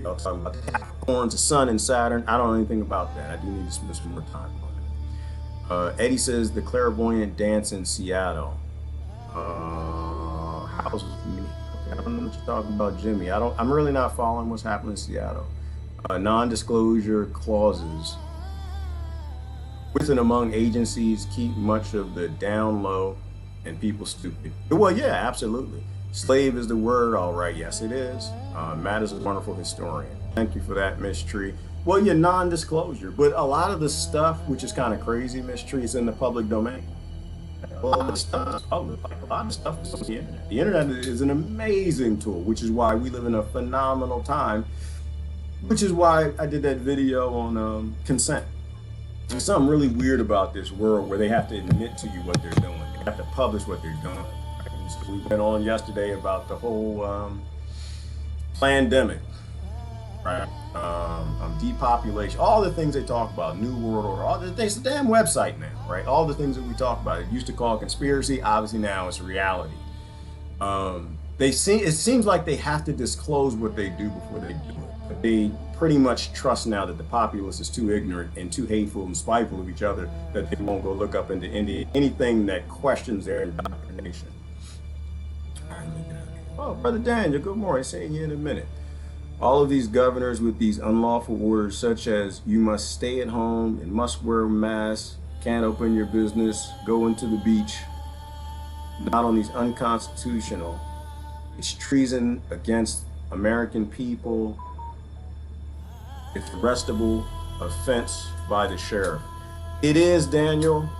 Y'all talking about the Capricorns, the Sun, and Saturn. I don't know anything about that. I do need to spend some more time on it. Eddie says the clairvoyant dance in Seattle. How's Jimmy? Okay, I don't know what you're talking about, Jimmy. I'm really not following what's happening in Seattle. Non-disclosure clauses with and among agencies keep much of the down low and people stupid. Well, yeah, absolutely. Slave is the word, all right. Yes, it is. Matt is a wonderful historian. Thank you for that, Miss Tree. Well, yeah, non-disclosure, but a lot of the stuff, which is kind of crazy, Miss Tree, is in the public domain. A lot of stuff is public. Like, a lot of stuff is on the internet. The internet is an amazing tool, which is why we live in a phenomenal time, which is why I did that video on consent. There's something really weird about this world where they have to admit to you what they're doing. They have to publish what they're doing. We went on yesterday about the whole pandemic, right? Depopulation, all the things they talk about, New World Order, all the things, the damn website now, right? All the things that we talk about. It used to call conspiracy, obviously now it's reality. It seems like they have to disclose what they do before they do it. But they pretty much trust now that the populace is too ignorant and too hateful and spiteful of each other that they won't go look up into anything that questions their indoctrination. Oh, Brother Daniel, good morning. Seeing you in a minute. All of these governors with these unlawful orders, such as you must stay at home and must wear a mask, can't open your business, go into the beach, not only is unconstitutional, it's treason against American people, it's arrestable offense by the sheriff. It is, Daniel.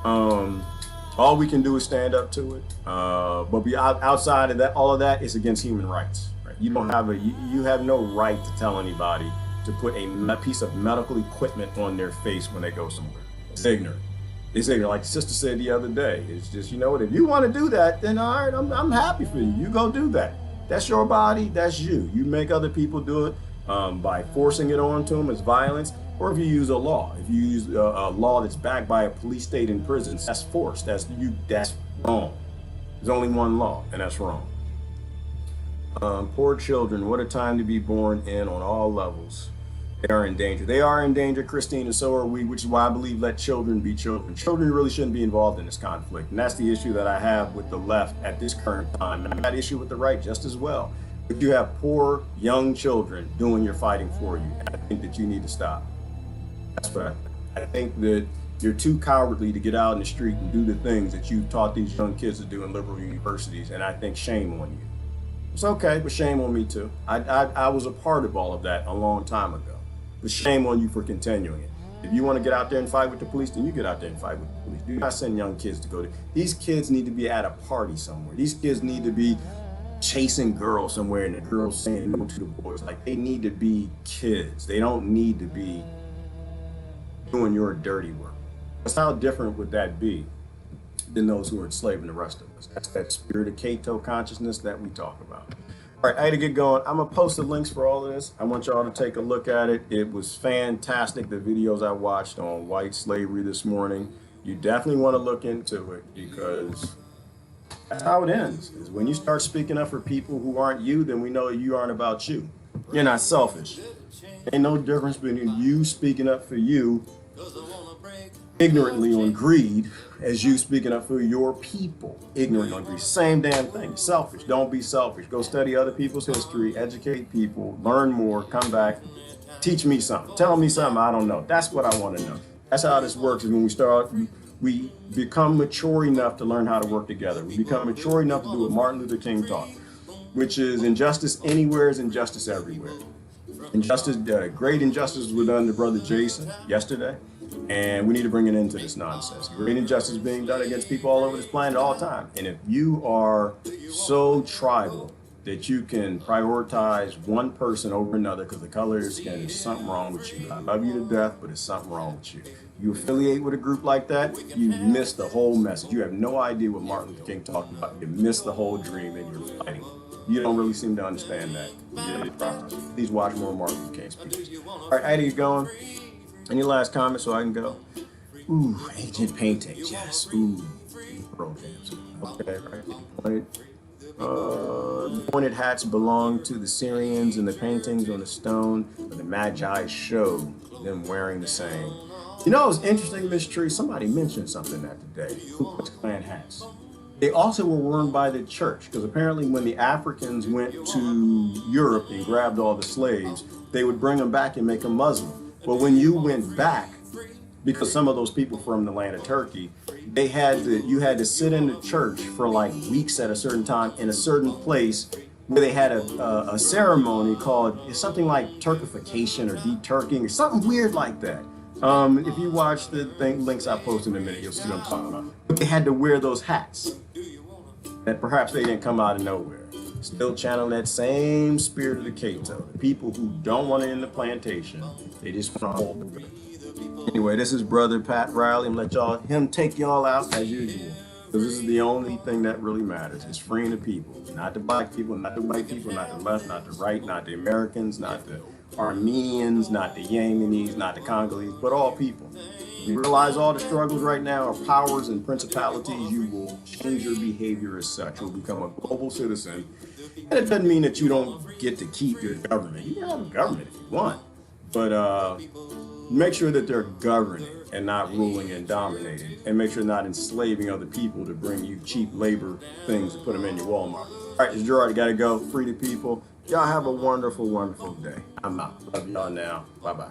All we can do is stand up to it. But outside of that, all of that is against human rights. Right? You don't have you have no right to tell anybody to put a piece of medical equipment on their face when they go somewhere. It's ignorant. It's ignorant. Like the sister said the other day, it's just, you know what, if you want to do that, then all right, I'm happy for you. You go do that. That's your body, that's you. You make other people do it by forcing it onto them as violence. Or if you use a law, if you use a law that's backed by a police state in prisons, that's force. That's wrong. There's only one law, and that's wrong. Poor children, what a time to be born in on all levels. They are in danger. They are in danger, Christine, and so are we, which is why I believe let children be children. Children really shouldn't be involved in this conflict, and that's the issue that I have with the left at this current time. And I've got issue with the right just as well. But you have poor, young children doing your fighting for you, and I think that you need to stop. That's right. I think that you're too cowardly to get out in the street and do the things that you taught these young kids to do in liberal universities, and I think shame on you. It's okay, but shame on me too. I was a part of all of that a long time ago, but shame on you for continuing it. If you want to get out there and fight with the police, then you get out there and fight with the police. Do not send young kids to go to. These kids need to be at a party somewhere. These kids need to be chasing girls somewhere, and the girls saying no to the boys. Like, they need to be kids. They don't need to be doing your dirty work. That's how different would that be than those who are enslaving the rest of us. That's that spirit of Cato consciousness that we talk about. All right, I had to get going. I'm gonna post the links for all of this. I want y'all to take a look at it. It was fantastic, the videos I watched on white slavery this morning. You definitely want to look into it because That's how it ends. Is when you start speaking up for people who aren't you, then we know you aren't about you. You're not selfish. Ain't no difference between you speaking up for you ignorantly on greed as you speaking up for your people ignorantly on greed. Same damn thing. Selfish. Don't be selfish. Go study other people's history, educate people, learn more, come back, teach me something. Tell me something I don't know. That's what I want to know. That's how this works. Is when we become mature enough to learn how to work together. We become mature enough to do what Martin Luther King taught, which is injustice anywhere is injustice everywhere. Injustice, great injustice was done to Brother Jason yesterday, and we need to bring an end to this nonsense. Great injustice is being done against people all over this planet all the time. And if you are so tribal that you can prioritize one person over another because the color of your skin, there's something wrong with you. I love you to death, but there's something wrong with you. You affiliate with a group like that, you miss the whole message. You have no idea what Martin Luther King talked about. You miss the whole dream and you're fighting. You don't really seem to understand that. Please watch more Martin Luther King speeches. All right, Eddie, you going? Any last comments so I can go? Ooh, ancient paintings, yes. Ooh, programs. Okay, right. The pointed hats belong to the Syrians, and the paintings on the stone of the Magi show them wearing the same. You know, it was interesting, Miss Tree. Somebody mentioned something that today. Ku Klux Klan hats. They also were worn by the church, because apparently when the Africans went to Europe and grabbed all the slaves, they would bring them back and make them Muslim. But when you went back, because some of those people from the land of Turkey, you had to sit in the church for like weeks at a certain time in a certain place where they had a ceremony called something like Turkification or de-Turking or something weird like that. If you watch the links I post in a minute, you'll see what I'm talking about. But they had to wear those hats that perhaps they didn't come out of nowhere. Still channeling that same spirit of the Cato. The people who don't want to end the plantation, they just want to hold the good. Anyway, this is Brother Pat Riley. I'm gonna let him take y'all out as usual. Because this is the only thing that really matters. It's freeing the people. Not the black people, not the white people, not the left, not the right, not the Americans, not the Armenians, not the Yemenis, not the Congolese, but all people. You realize all the struggles right now are powers and principalities. You will change your behavior as such. You'll become a global citizen. And it doesn't mean that you don't get to keep your government. You can have a government if you want. But make sure that they're governing and not ruling and dominating. And make sure they're not enslaving other people to bring you cheap labor things to put them in your Walmart. All right, it's Gerard. Got to go. Free the people. Y'all have a wonderful, wonderful day. I'm out. Love y'all now. Bye-bye.